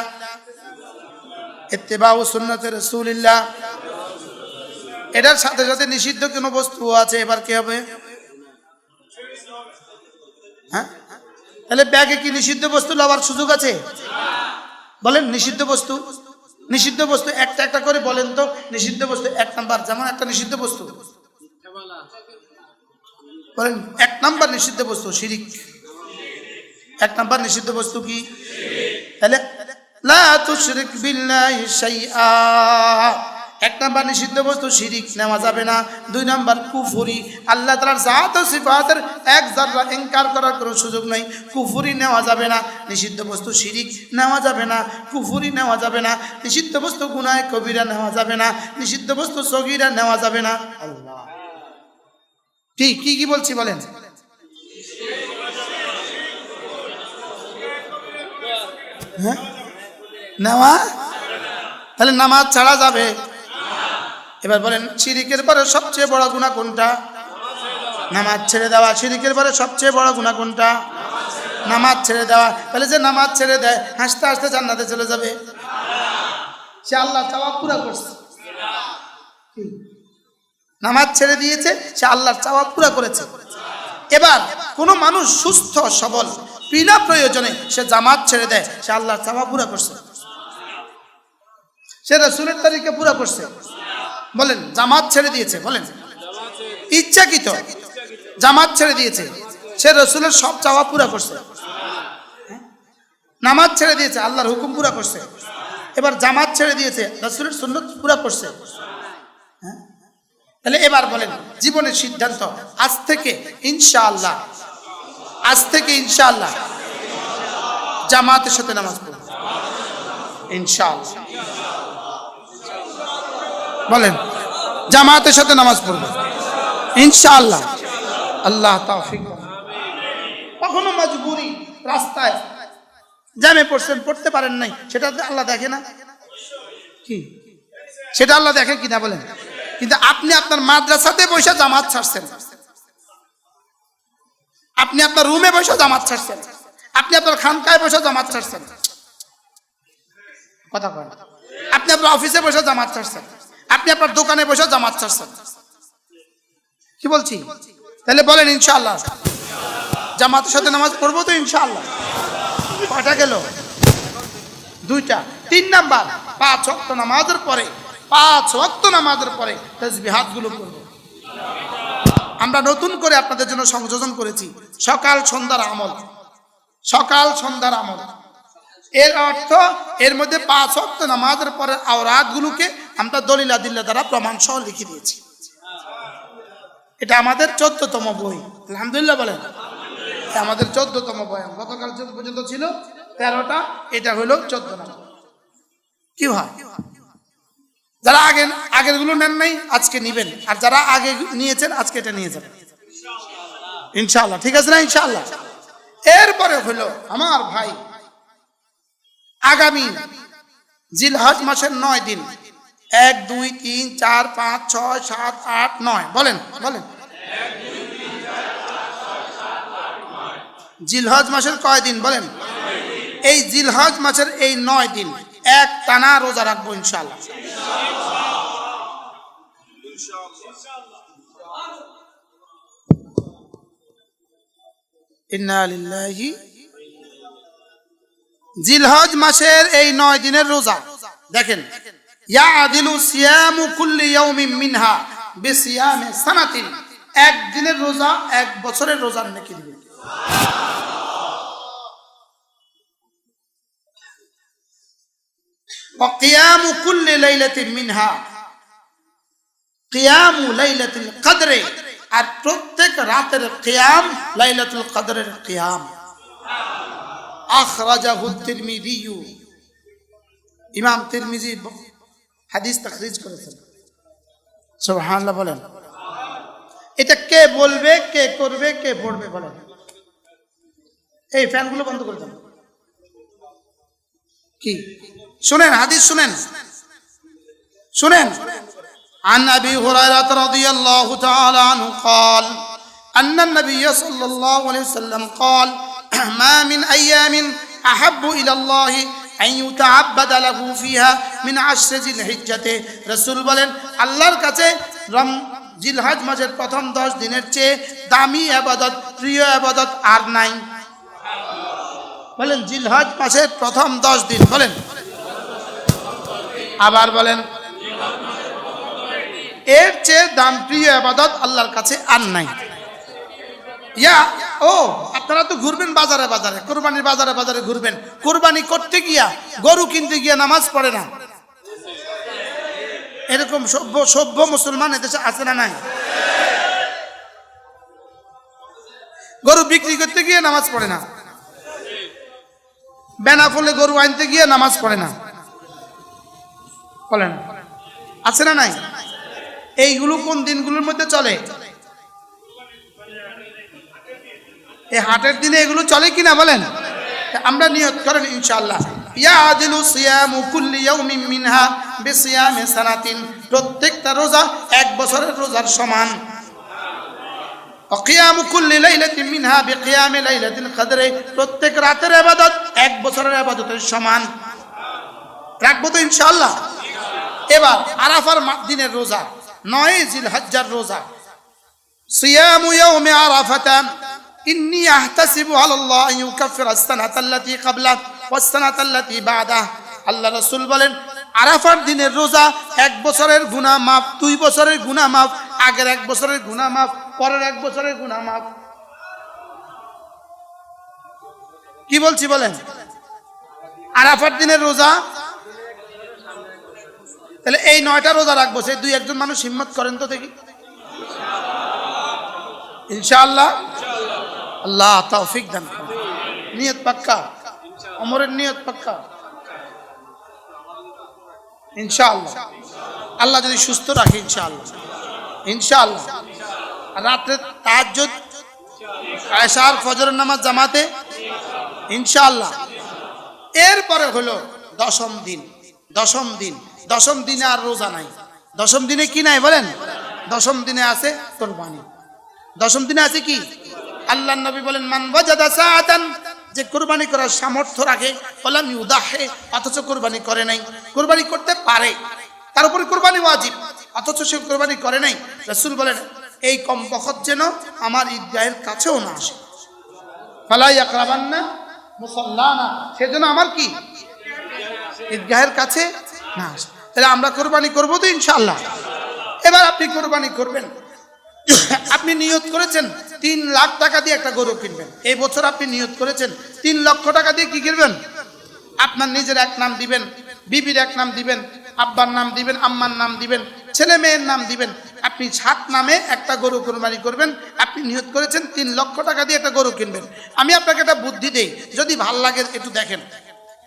ইত্তিবাউ সুন্নতে রাসূলিল্লাহ, এটার সাথে সাথে নিষিদ্ধ কোনো বস্তু আছে, এবার কি হবে? হ্যাঁ, তাহলে ব্যাগে কি নিষিদ্ধ বস্তু লওয়ার সুযোগ আছে? বলেন, নিষিদ্ধ বস্তু, নিষিদ্ধ বস্তু একটা একটা করে বলেন তো। নিষিদ্ধ বস্তু 1 নাম্বার, যেমন একটা নিষিদ্ধ বস্তু বলেন। 1 নাম্বার নিষিদ্ধ বস্তু শিরিক। 1 নাম্বার নিষিদ্ধ বস্তু কি? তাহলে লা তুশরিক বিল্লাহি শাইআ, এক নাম্বার নিষিদ্ধ বস্তু শিরিক, নেওয়া যাবে না। দুই নাম্বার কুফরি, আল্লাহ তাআলার জাত ও সিফাতের এক যারা ইনকার করার কোনো সুযোগ নাই, কুফরি নেওয়া যাবে না। নিষিদ্ধ বস্তু শিরিক নেওয়া যাবে না, কুফরি নেওয়া যাবে না, নিষিদ্ধ বস্তু গুনাহ কবিরা নেওয়া যাবে না, নিষিদ্ধ বস্তু সগীরা নেওয়া যাবে না। আল্লাহ কি কি কি বলছি বলেন? হ্যাঁ, নেওয়া, তাহলে নামাজ ছাড়া যাবে। এবার বলেন শিরিকের পরে সবচেয়ে বড় গুনাহ কোনটা? নামাজ ছেড়ে দেওয়া। শিরিকের পরে সবচেয়ে বড় গুনাহ কোনটা? নামাজ ছেড়ে দেওয়া। তাহলে যে নামাজ ছেড়ে দেয় হাসতে হাসতে জান্নাতে চলে যাবে, সে আল্লাহ চাওয়া পুরা করছে। নামাজ ছেড়ে দিয়েছে, সে আল্লাহর চাওয়া পুরা করেছে। এবার কোন মানুষ সুস্থ সবল বিনা প্রয়োজনে সে জামাত ছেড়ে দেয়, সে আল্লাহর চাওয়া পুরা করছে, সে রাসূলের তরিকা পুরা করছে। বলেন জামাত ছেড়ে দিয়েছে, বলেন ইচ্ছাকৃত জামাত ছেড়ে দিয়েছে, সে রাসূলের সব চাওয়া পুরা করছে। নামাজ ছেড়ে দিয়েছে, আল্লাহর হুকুম পুরা করছে। এবার জামাত ছেড়ে দিয়েছে, রাসূলের সুন্নাত পুরা করছে। তাহলে এবার বলেন জীবনের সিদ্ধান্ত আজ থেকে ইনশাআল্লাহ, আজ থেকে ইনশাআল্লাহ জামাতের সাথে নামাজ পড়ব ইনশাআল্লাহ। বলেন জামাতের সাথে নামাজ পড়ব ইনশাআল্লাহ। আল্লাহ তৌফিক। কখনো মজবুরি, রাস্তায় জ্যামে পড়ছেন, পড়তে পারেন নাই, সেটা আল্লাহ দেখে না কি? সেটা আল্লাহ দেখে কিনা বলেন? কিন্তু আপনি আপনার মাদ্রাসাতে বসে জামাত ছাড়ছেন, আপনি আপনার রুমে বসে জামাত ছাড়ছেন, আপনি আপনার খানকায় বসে জামাত ছাড়ছেন, কথা কয়, আপনি আপনার অফিসে বসে জামাত ছাড়ছেন, আপনি আপনার দোকানে বসে জামাত ছাড়ছেন। কি বলছি? তাহলে বলেন ইনশাআল্লাহ জামাতের সাথে নামাজ পড়বো তো ইনশাআল্লাহ। কয়টা গেল? দুইটা। তিন নাম্বার, 5 ওয়াক্ত নামাজের পরে, 5 ওয়াক্ত নামাজের পরে তাসবিহাত গুলো করব। আমরা নতুন করে আপনাদের জন্য সংযোজন করেছি সকাল সন্ধ্যার আমল, সকাল সন্ধ্যার আমল। এর অর্থ এর মধ্যে 5 ওয়াক্ত নামাজের পরে আওরাত গুলোকে আমরা দলিল আদিল্লা দ্বারা প্রমাণ সহ লিখে দিয়েছি। এটা আমাদের 14তম বই, আলহামদুলিল্লাহ বলেন। আমাদের 14তম বই, গতকাল পর্যন্ত ছিল 13টা, এটা হলো 14 নম্বর। কি হয়? যারা আগের গুলো নেন নাই আজকে নিবেন, আর যারা আগে নিয়েছেন আজকে এটা নিয়ে যাবেন ইনশাআল্লাহ। ঠিক আছে না ইনশাআল্লাহ? এরপরে হলো আমার ভাই আগামী জিলহজ মাসের 9 দিন, 1 2 3 4 5 6 7 8 9। বলেন বলেন জিলহজ মাসের কয় দিন বলেন? এই জিলহজ মাসের এই 9 দিন এক টানা রোজা রাখবো ইনশাআল্লাহ। ইন্না লিল্লাহি। জিলহজ মাসের এই 9 দিনের রোজা দেখেন, ইয়াদিলু সিয়ামু কুল্লি ইয়াউমিন মিনহা বিসিয়ামি সানাতিন। এক দিনের রোজা 1 বছরের রোজার নেকি দিবে। ওয়া কিয়ামু কুল্লি লাইলাতিন মিনহা কিয়ামু লাইলাতুল কদরে, আর প্রত্যেক রাতের কিয়াম লাইলাতুল কদরের কিয়াম। আখরাজাহু তিরমিজি, ইমাম তিরমিজি হাদিস তাখরিজ করেছেন। সুবহানাল্লাহ বলেন। এটা কে বলবে, কে করবে, কে পড়বে বলেন? এই ফ্যানগুলো বন্ধ করে দেন। কি শুনেন, হাদিস শুনেন, শুনেন। عن أبي هريرة رضي الله تعالى عنه قال أن النبي صلى الله عليه وسلم قال ما من أيام أحب إلى الله أن يتعبد له فيها من 10 ذي الحجة। رسول বলেন আল্লাহর কাছে জিলহজ মাসের প্রথম 10 দিনের চেয়ে দামি ইবাদত, প্রিয় ইবাদত আর নাই। বলেন জিলহজ মাসের প্রথম 10 দিন, বলেন আবার বলেন, এর চেয়ে দাম প্রিয় ইবাদত আল্লাহর কাছে আর নাই। আপনারা তো ঘুরবেন বাজারে বাজারে, কুরবানির বাজারে বাজারে ঘুরবেন, কুরবানি করতে গিয়া, গরু কিনতে গিয়া নামাজ পড়ে না, এরকম সভ্য সভ্য মুসলমান এদেশে আছে না নাই? গরু বিক্রি করতে গিয়ে নামাজ পড়ে না, বেনাফলে গরু আনতে গিয়ে নামাজ পড়ে না, বলে না, আছে না নাই? এইগুলো কোন দিনগুলোর মধ্যে চলে? এই হাটের দিনে এগুলো চলে কিনা বলেন? আমরা নিয়ত করেন ইনশাআল্লাহ, ইয়াদিলু সিয়ামু কুল্লি ইয়াউমিন মিনহা বিসিয়ামি সানাতিন, প্রত্যেকটা রোজা এক বছরের রোজার সমান। কিয়ামু কুল্লি লাইলাতিন মিনহা বিকিয়ামি লাইলাতিল কদর, প্রত্যেক রাতের ইবাদত এক বছরের ইবাদতের সমান। রাখবো তো ইনশাআল্লাহ। এবার আরাফার দিনের রোজা, 9 জিলহজ্জার রোজা, সিয়ামু ইয়াউমি আরাফাতান ইন্নী আহতাসিবু আলাল্লাহ আন ইউকাফিরা আস-সানাতা আল্লাতী ক্বাবলা ওয়াস-সানাতা আল্লাতী বা'দা। আল্লাহ রাসূল বলেন, আরাফার দিনের রোজা এক বছরের গুনাহ মাফ, 2 বছরের গুনাহ মাফ, আগের 1 বছরের গুনাহ মাফ, পরের 1 বছরের গুনাহ মাফ। কি বলছি বলেন? আরাফার দিনের রোজা, তাহলে এই 9টা রোজা রাখবো। সেই 2-1 মানুষ হিম্মত করেন তো দেখি ইনশাআল্লাহ। আল্লাহ তৌফিক দান করেন। নিয়ত পাক্কা, ওমরের নিয়ত পাক্কা ইনশাআল্লাহ। আল্লাহ যদি সুস্থ রাখে ইনশাআল্লাহ, ইনশাআল্লাহ। রাতে তাহাজ্জুদ, এশার, ফজরের নামাজ জামাতে ইনশাআল্লাহ। এরপরে হলো দশম দিন। দশম দিনে আর রোজা নাই। দশম দিনে কি নাই বলেন? দশম দিনে আছে কুরবানি। দশম দিনে আছে কি? আল্লাহর নবী বলেন, মান ওয়াজাদা সাআতান, যে কুরবানি করার সামর্থ্য রাখে, ওয়ালাম ইউদাহি, অথচ কুরবানি করে নাই। কুরবানি করতে পারে, তার উপরে কুরবানি ওয়াজিব, অথচ সে কুরবানি করে নাই। রাসূল বলেন, এই কম বখত যেন আমার ঈদগাহের কাছেও না আসে। ফালা ইয়াকরাবান্না মুসাল্লানা, সেজন্য আমার কি ঈদগাহের কাছে না আসে। তাহলে আমরা কুরবানি করবো তো ইনশাআল্লাহ। এবার আপনি কুরবানি করবেন, আপনি নিয়ত করেছেন 3 লাখ টাকা দিয়ে একটা গরু কিনবেন। এই বছর আপনি নিয়ত করেছেন 3 লক্ষ টাকা দিয়ে কি কিনবেন? আপনার নিজের এক নাম দিবেন, বিবির এক নাম দিবেন, আব্বার নাম দিবেন, আম্মার নাম দিবেন, ছেলে মেয়ের নাম দিবেন। আপনি 7 নামে একটা গরু কুরবানি করবেন। আপনি নিয়ত করেছেন 3 লক্ষ টাকা দিয়ে একটা গরু কিনবেন। আমি আপনাকে একটা বুদ্ধি দেই, যদি ভাল লাগে একটু দেখেন,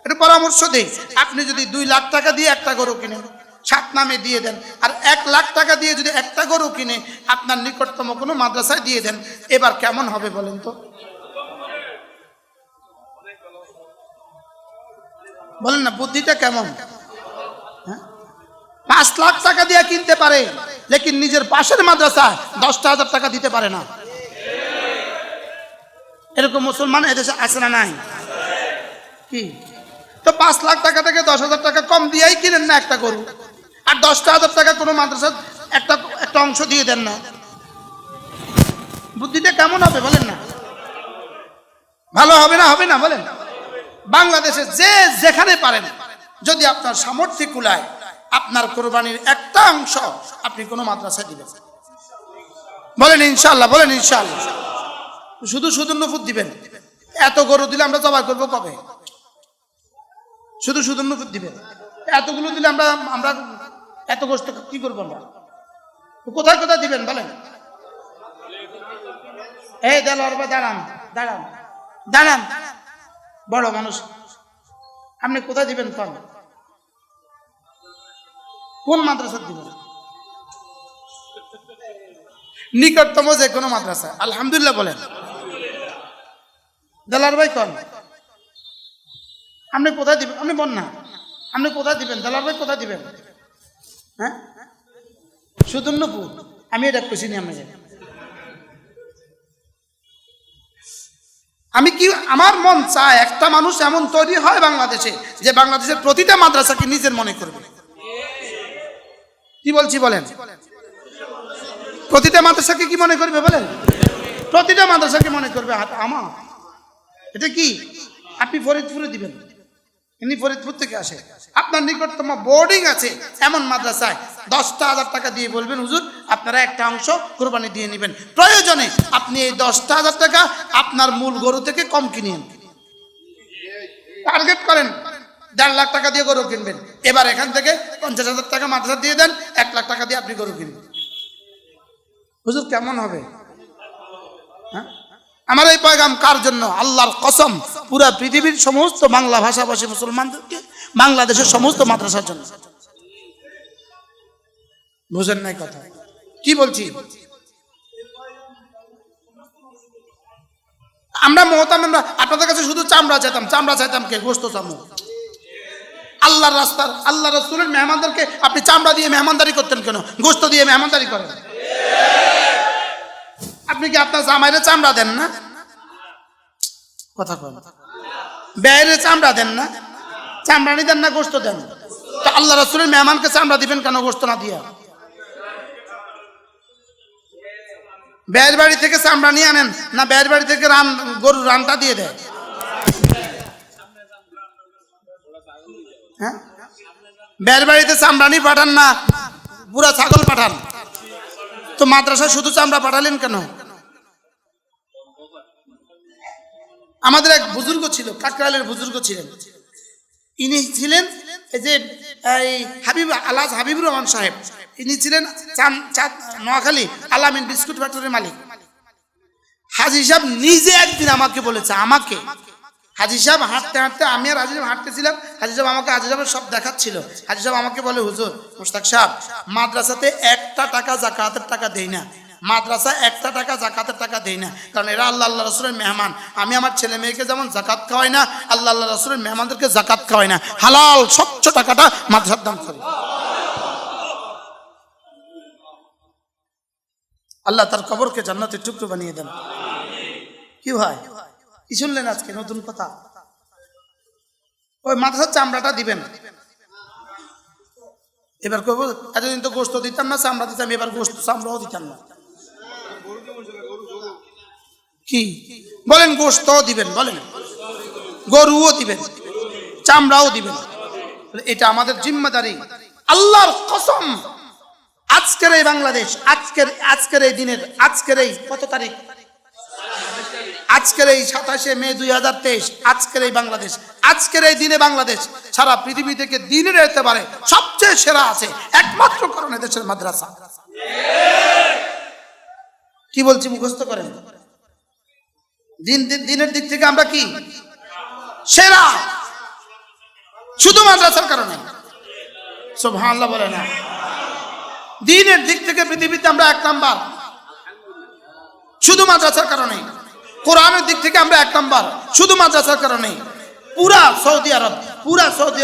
একটু পরামর্শ দেই। আপনি যদি 2 লাখ টাকা দিয়ে একটা গরু কিনেন, 7 নামে দিয়ে দেন, আর 1 লাখ টাকা দিয়ে যদি একটা গরু কিনে আপনার নিকটতম কোনো মাদ্রাসায় দিয়ে দেন, এবার কেমন হবে বলেন তো? বলেন না, বুদ্ধিটা কেমন? 5 লাখ টাকা দিয়ে কিনতে পারে, লেকিন নিজের পাশের মাদ্রাসায় 10,000 টাকা দিতে পারে না। এরকম মুসলমান এদেশে আছে না নাই? কি তো 5 লাখ টাকা থেকে 10,000 টাকা কম দিয়েই কিনেন না একটা গরু, আর 10,000 টাকা কোনো মাদ্রাসার একটা অংশ দিয়ে দেন না। বুদ্ধিটা কেমন হবে বলেন না? ভালো হবে না? হবে না বলেন? বাংলাদেশে যে যেখানে পারেন, যদি আপনার সামর্থ্য কুলায়, আপনার কোরবানির একটা অংশ আপনি কোনো মাদ্রাসায় দিবেন। বলেন ইনশাআল্লাহ, বলেন ইনশাআল্লাহ। শুধু সুদুন্নফুত দিবেন। এত গরু দিলে আমরা জবাই করবো কবে? শুধু সুদুন্নফুত দিবেন। এতগুলো দিলে আমরা এত গোস্ত কি করবো? আমরা কোথায় কোথায় দিবেন বলেন? এই দেলোয়ার ভাই, দাঁড়ান দাঁড়ান দাঁড়ান, বড় মানুষ, আপনি কোথায় দিবেন? কোন মাদ্রাসা দিবেন? নিকটতম যে কোনো মাদ্রাসা। আলহামদুলিল্লাহ বলেন। দেলোয়ার ভাই কোন? আপনি কোথায় দিবেন? আপনি বল না, আপনি কোথায় দিবেন? দেলোয়ার ভাই কোথায় দিবেন? হ্যাঁ, সুদুন্নপুর। আমি এটা খুশি নি। আমি কি, আমার মন চায় একটা মানুষ এমন তৈরি হয় বাংলাদেশে, যে বাংলাদেশের প্রতিটা মাদ্রাসাকে নিজের মনে করবে। কি বলছি বলেন? প্রতিটা মাদ্রাসাকে কি মনে করবে বলেন? প্রতিটা মাদ্রাসাকে মনে করবে আমার। এটা কি আপনি ফরিদপুরে দিবেন? ইনি ফরিদপুর থেকে আসে, আপনার নিকটতম বোর্ডিং আছে এমন মাদ্রাসায় 10,000 টাকা দিয়ে বলবেন, হুজুর আপনারা একটা অংশ কোরবানি দিয়ে নেবেন। প্রয়োজনে আপনি এই 10,000 টাকা আপনার মূল গরু থেকে কম কিনেন। টার্গেট করেন 1.5 লাখ টাকা দিয়ে গরু কিনবেন, এবার এখান থেকে 50,000 টাকা মাদ্রাসা দিয়ে দেন, 1 লাখ টাকা দিয়ে আপনি গরু কিনবেন। হুজুর কেমন হবে? হ্যাঁ, আমার এই পয়গাম কার জন্য? আল্লাহর কসম, পুরা পৃথিবীর সমস্ত বাংলা ভাষাভাষী মুসলমানদেরকে, বাংলাদেশের সমস্ত মাদ্রাসার জন্য। বুঝেন নাই কথা কি বলছি? আমরা মহতাম, আমরা আপনাদের কাছে শুধু চামড়া চাইতাম কে? গোশত চামো। আল্লাহর রাস্তার, আল্লাহ রাসূলের মেহমানদেরকে আপনি চামড়া দিয়ে মেহমানদারি করতেন কেন? গোশত দিয়ে মেহমানদারি করেন। আপনি কি আপনার জামাইরে চামড়া দেন না? কথা কন। বেয়েরে চামড়া দেন না? চামড়ানি দেন না, গোশত দেন? তো আল্লাহ রাসূলের মেহমানকে চামড়া দিবেন কেন গোশত না দিয়া? বেয়ের বাড়ি থেকে চামড়া নিয়ে আনেন না, বেয়ের বাড়ি থেকে গরুর রানটা দিয়ে দেয়? হ্যাঁ, বেয়ের বাড়িতে চামড়ানি পাঠান না, পুরা ছাগল পাঠান। তো মাদ্রাসায় শুধু চামড়া পাঠালেন কেন? আমাদের এক বুজুর্গ ছিল, কাকরাইলের বুজুর্গ ছিলেন। ইনি ছিলেন এই যে আলহাজ হাবিবুর রহমান সাহেব। ইনি ছিলেন নোয়াখালী আলামিন বিস্কুট ফ্যাক্টরির মালিক। হাজী সাহেব নিজে একদিন আমাকে বলেছে, হাজী সাহেব হাঁটতে হাঁটতে, আমি আর হাজী সাহেব হাঁটতেছিলাম, হাজী সাহেব আমাকে, হাজী সাহেবের সব দেখাচ্ছিল। হাজী সাহেব আমাকে বলে, হুজুর মুশতাক সাহেব, মাদ্রাসাতে 1 টাকা যাকাতের টাকা দেই না, মাদ্রাসা 1 টাকা যাকাতের টাকা দেই না, কারণ এরা আল্লাহ রাসূলের মেহমান। আমি আমার ছেলে মেয়েকে যেমন যাকাত খাওয়াই না, আল্লাহ রাসূলের মেহমানদেরকে যাকাত খাওয়াই না, হালাল স্বচ্ছ টাকাটা মাদ্রাসার দান করি। আল্লাহ তার কবরকে জান্নাতের টুকরো বানিয়ে দেন। কি ভাই, কি শুনলেন আজকে নতুন কথা? ওই মাদ্রাসার চামড়াটা দিবেন। এবার কব, এতদিন তো গোশত দিতাম না, চামড়া দিতাম, এবার গোশত চামড়াও দিতাম না। কি বলেন? গোশতও দিবেন, বলেন গরুও দিবেন, চামড়াও দিবেন। এটা আমাদের জিম্মাদারি। আল্লাহর কসম, আজকের এই বাংলাদেশ, আজকের এই দিনের, আজকের এই কত তারিখ? আজকের এই 27শে মে 2023, আজকের এই বাংলাদেশ, আজকের এই দিনে বাংলাদেশ সারা পৃথিবী থেকে দিনের এতেবারে সবচেয়ে সেরা আছে একমাত্র কারণে দেশের মাদ্রাসা। কি বলছি মুখস্থ করেন? দিনের দিক থেকে আমরা কি সেরা? শুধু মাদ্রাসার কারণে। সুবহানাল্লাহ বলে না? দিনের দিক থেকে পৃথিবীতে আমরা 1 নাম্বার, শুধু মাদ্রাসার কারণে। কোরআনের দিক থেকে আমরা 1 নাম্বার, শুধু মাদ্রাসার কারণে। পুরা সৌদি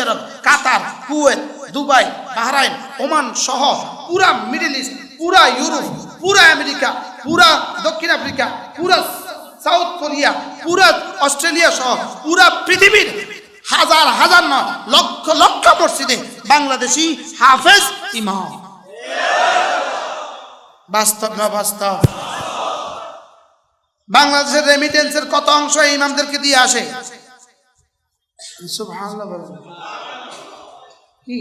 আরব, কাতার, কুয়েত, দুবাই, বাহরাইন, ওমান সহ পুরা মিডল ইস্ট, পুরা ইউরোপ, পুরা আমেরিকা, পুরা দক্ষিণ আফ্রিকা, পুরা সাউথ কোরিয়া, পুরা অস্ট্রেলিয়া সহ পুরা পৃথিবীর হাজার হাজার নয়, লক্ষ লক্ষ মসজিদে বাংলাদেশি হাফেজ ইমাম। বাস্তব না বাস্তব? বাংলাদেশের রেমিটেন্সের কত অংশ ইমামদেরকে দিয়ে আসে? সুবহানাল্লাহ বলেন। কি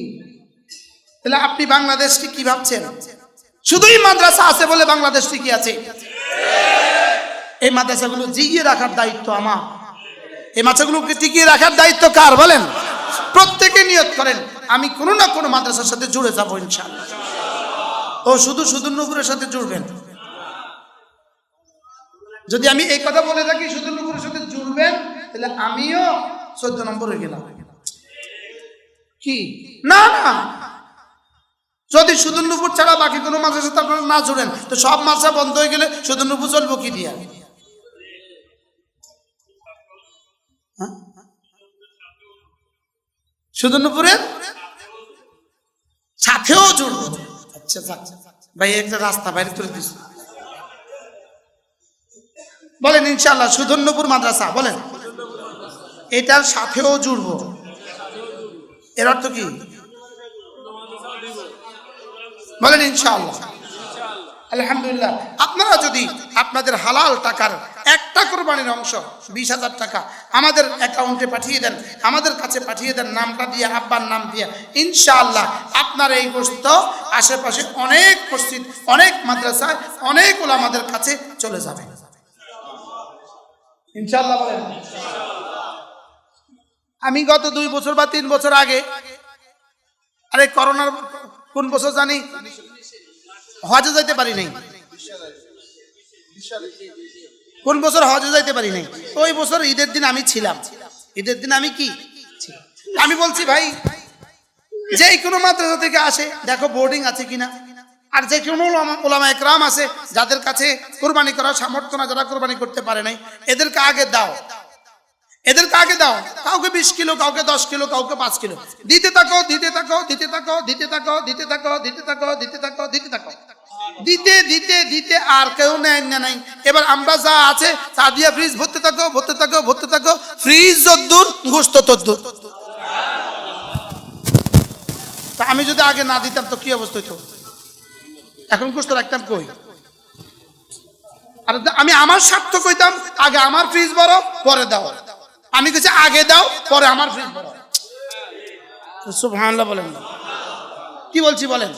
তাহলে আপনি বাংলাদেশকে কি ভাবছেন? শুধুই মাদ্রাসা আছে বলে বাংলাদেশ ঠিকই আছে? এই মাদ্রাসাগুলো জিগিয়ে রাখার দায়িত্ব আমার। এই মাদ্রাসাগুলোকে টিকিয়ে রাখার দায়িত্ব কার বলেন? প্রত্যেকে নিয়ত করেন, আমি কোনো না কোনো মাদ্রাসার সাথে জুড়ে যাবো ইনশাআল্লাহ। ও শুধু সুদূরনূপুরের সাথে জুড়বেন? যদি আমি এই কথা বলে থাকি সুদূরনূপুরের সাথে জুড়বেন, তাহলে আমিও 14 নম্বর হয়ে গেলাম। কি না না, যদি সুদূরনূপুর ছাড়া বাকি কোনো মাদ্রাসার সাথে আপনারা না জুড়েন, তো সব মাদ্রাসা বন্ধ হয়ে গেলে সুদূরনূপুর চলবো কি দিয়া? সুদূরনূপুরের সাথেও জুড়বো। আচ্ছা ভাই, একটা রাস্তা বাইরে করে দিস, বলেন ইনশাআল্লাহ সুদূরনূপুর মাদ্রাসা, বলেন এটার সাথেও জুড়বো। এর অর্থ কি? বলেন ইনশাআল্লাহ। আলহামদুলিল্লাহ। আপনারা যদি আপনাদের হালাল টাকার একটা কোরবানির অংশ 20,000 টাকা আমাদের অ্যাকাউন্টে পাঠিয়ে দেন, আমাদের কাছে পাঠিয়ে দেন, নামটা দিয়ে, আব্বার নাম দিয়ে, ইনশাআল্লাহ আপনার এই গোশত আশেপাশে অনেক মসজিদ, অনেক মাদ্রাসায়, অনেক ওলামাদের কাছে চলে যাবে ইনশাআল্লাহ। বলেন আমি গত 2 বছর বা 3 বছর আগে, আরে করোনার কোন বছর জানি, হজে যাইতে পারি নাই। কোন বছর হজে যাইতে পারি নাই, ওই বছর ঈদের দিন আমি ছিলাম। ঈদের দিন আমি কি ছিলাম। আমি বলছি ভাই, যে কোনো মাদ্রাসা থেকে আসে দেখো বোর্ডিং আছে কিনা, আর যে কোনো ওলামা একরাম আছে যাদের কাছে কোরবানি করার সামর্থ্য না, যারা কোরবানি করতে পারে নাই, এদেরকে আগে দাও, এদেরকে আগে দাও। কাউকে 20 কিলো, কাউকে 10 কিলো, কাউকে 5 কিলো দিতে থাকো, দিতে থাকো, দিতে থাকো, দিতে থাকো, দিতে থাকো, দিতে থাকো, দিতে থাকো, দিতে থাকো, দিতে দিতে দিতে আর কেউ নেয় না নাই। এবার আমরা যা আছে তা দিয়ে ফ্রিজ ভরতে থাকো, ভরতে থাকো, ভরতে থাকো, ফ্রিজ যদ্দূর গোশত তদ্দূর। তা আমি যদি আগে না দিতাম তো কি অবস্থা হইতো? এখন গোশত রাখতাম কই? আর আমি আমার স্বার্থ কইতাম আগে আমার ফ্রিজ ভরো পরে দাও। আমি কিছু আগে দাও পরে আমার ফ্রিজ ভরো। সুবহানাল্লাহ বলেন না, কি বলছি বলেন?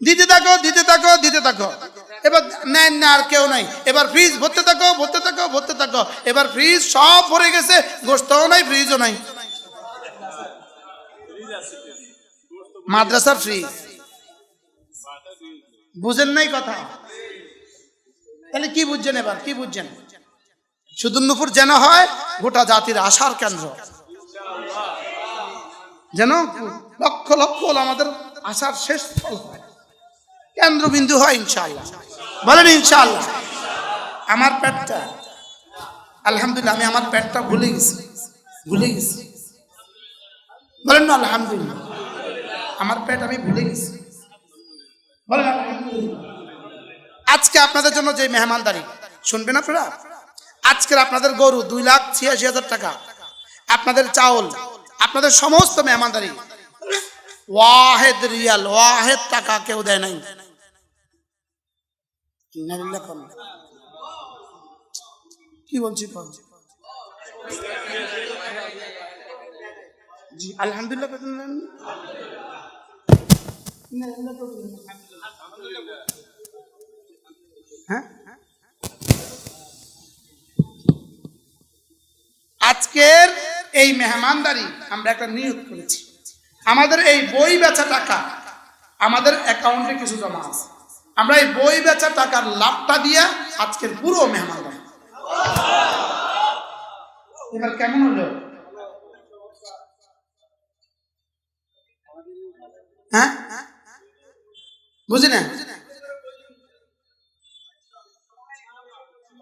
দিতে থাকো, দিতে থাকো, দিতে থাকো, এবার নেন না আর কেউ নাই। এবার ফ্রিজ ভরতে থাকো, ভরতে থাকো, ভরতে থাকো, এবার ফ্রিজ সব ভরে গেছে, গোশতও নাই, ফ্রিজও নাই। মাদ্রাসার ফ্রিজ বুঝেন নাই কথা? তাহলে কি বুঝছেন? এবার কি বুঝছেন? সুদূরনূপুর যেন হয় গোটা জাতির আশার কেন্দ্র, যেন লক্ষ লক্ষ আমাদের আশার শেষ ফল হয়, কেন্দ্রবিন্দু হয় ইনশাআল্লাহ। বলেন ইনশাআল্লাহ। আমার পেটটা আলহামদুলিল্লাহ, আমি আমার পেটটা ভুলে গেছি, ভুলে গেছি। বলেন না আলহামদুলিল্লাহ, আমার পেট আমি ভুলে গেছি। বলেন আলহামদুলিল্লাহ। আজকে আপনাদের জন্য যে মেহমানদারি শুনবেন আপনারা, আজকের আপনাদের গরু 2,86,000 টাকা, আপনাদের চাউল, আপনাদের সমস্ত মেহমানদারি ওয়াহেদ রিয়াল, ওয়াহেদ টাকা কেউ দেয় নাই। কি বলছি জি আলহামদুলিল্লাহ। হ্যাঁ, আজকের এই মেহমানদারি আমরা একটা নিয়োগ করেছি। আমাদের এই বই বেচা টাকা আমাদের অ্যাকাউন্টে কিছু জমা আছে, আমরা এই বই বেচা টাকার লাভটা দিয়ে আজকের পুরো মেহমানদারি। এবার কেমন হলো? হ্যাঁ, বুঝি না?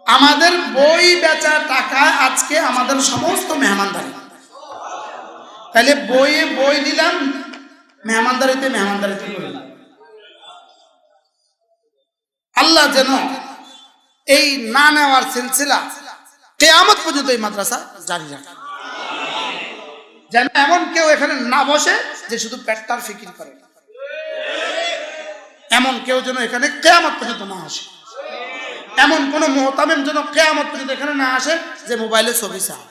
আমাদের বই বেচা টাকা আজকে আমাদের সমস্ত মেহমানদারি। তাহলে বইয়ে বই দিলাম, মেহমানদারিতে মেহমানদারিতে করলাম। আল্লাহ যেন এই না নেওয়ার সিলসিলা কিয়ামত পর্যন্ত এই মাদ্রাসা জারি রাখে, যেন এমন কেউ এখানে না বসে যে শুধু পেটটার ফিকির করে, এমন কেউ যেন এখানে কিয়ামত পর্যন্ত না আসে, এমন কোন মুহতামিম যেন কিয়ামত পর্যন্ত এখানে না আসে যে মোবাইলে ছবি চায়,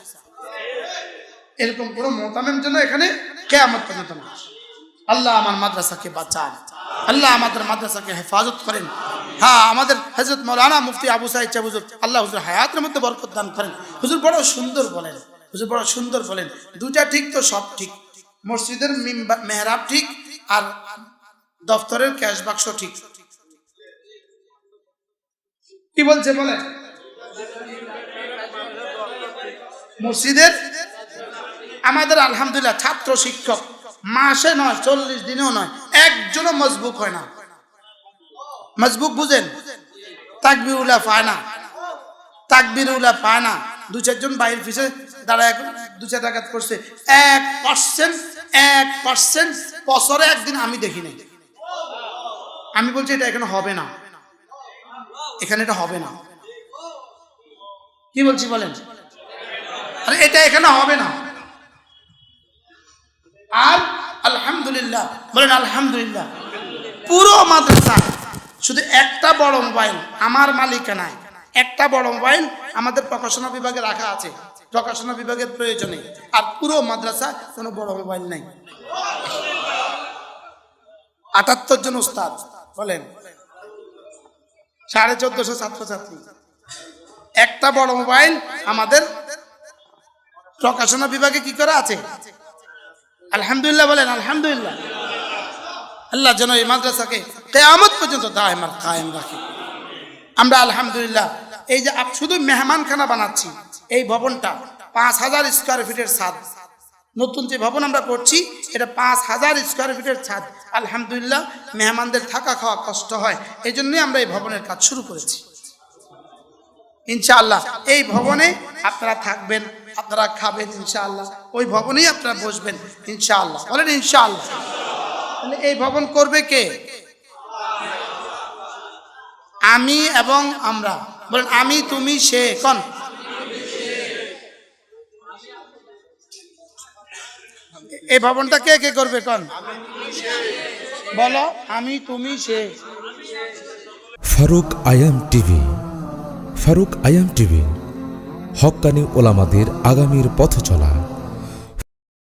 এরকম কোন মুহতামিম যেন এখানে কিয়ামত পর্যন্ত না আসে। আল্লাহ আমার মাদ্রাসাকে বাঁচান, আল্লাহ আমাদের মাদ্রাসাকে হেফাজত করেন। হ্যাঁ, আমাদের হযরত মাওলানা মুফতি আবু সাঈদ সাহেব হুজুর, আল্লাহ হুজুর হায়াতের মধ্যে বরকত দান করেন। হুজুর বড় সুন্দর বলেন, হুজুর বড় সুন্দর বলেন, দুটা ঠিক তো সব ঠিক, মসজিদের মেহরাব ঠিক আর দফতরের ক্যাশ বাক্স ঠিক। কি বলছে বলেন? মসজিদের আমাদের আলহামদুলিল্লাহ ছাত্র শিক্ষক মাসে নয় 40 দিনেও নয় একজনও মজবুক হয় না। মজবুক বুঝেন? তাকবীরুল্লাহ পায় না, তাকবীরুল্লাহ পায় না। 2-4 জন বাইরের পিছে দাঁড়ায় 2-4 রাকাত করছে। 1% বছরে একদিন আমি দেখি নাই। আমি বলছি এটা এখানে হবে না, এখানে এটা হবে না। কি বলছি বলেন? আরে এটা এখানে হবে না। আর আলহামদুলিল্লাহ বলেন আলহামদুলিল্লাহ, পুরো মাদ্রাসা শুধু একটা বড় মোবাইল আমার মালিকানায়, একটা বড় মোবাইল আমাদের প্রকাশনা বিভাগে রাখা আছে, প্রকাশনা বিভাগের প্রয়োজনে। আর পুরো মাদ্রাসা কোনো বড় মোবাইল নাই। 78 জন উস্তাদ, বলেন 1450 ছাত্রছাত্রী, একটা বড় মোবাইল আমাদের প্রকাশনা বিভাগে কি করা আছে? আলহামদুলিল্লাহ বলেন, আলহামদুলিল্লাহ। আল্লাহ যেন এই মাদ্রাসাকে কিয়ামত পর্যন্ত দায়মান কায়েম রাখে। আমরা আলহামদুলিল্লাহ এই যে শুধু মেহমানখানা বানাচ্ছি, এই ভবনটা 5000 স্কয়ার ফিটের ছাদ, নতুন যে ভবন আমরা করছি এটা 5000 স্কয়ার ফিটের ছাদ। আলহামদুলিল্লাহ মেহমানদের থাকা খাওয়া কষ্ট হয়, এই জন্যই আমরা এই ভবনের কাজ শুরু করেছি। ইনশাআল্লাহ এই ভবনে আপনারা থাকবেন, আপনারা খাবেন ইনশাআল্লাহ, ওই ভবনেই আপনারা বসবেন ইনশাআল্লাহ। বলেন ইনশাআল্লাহ। তাহলে এই ভবন করবে কে? আমি এবং আমরা। বলেন আমি, তুমি, সে। কোন? এই ভবনটা কে কে করবে? কোন? বলো। আমি, তুমি, সে। ফারুক আয়াম টিভি। ফারুক আয়াম টিভি হক্কানি ওলামাদের আগামীর পথ চলা।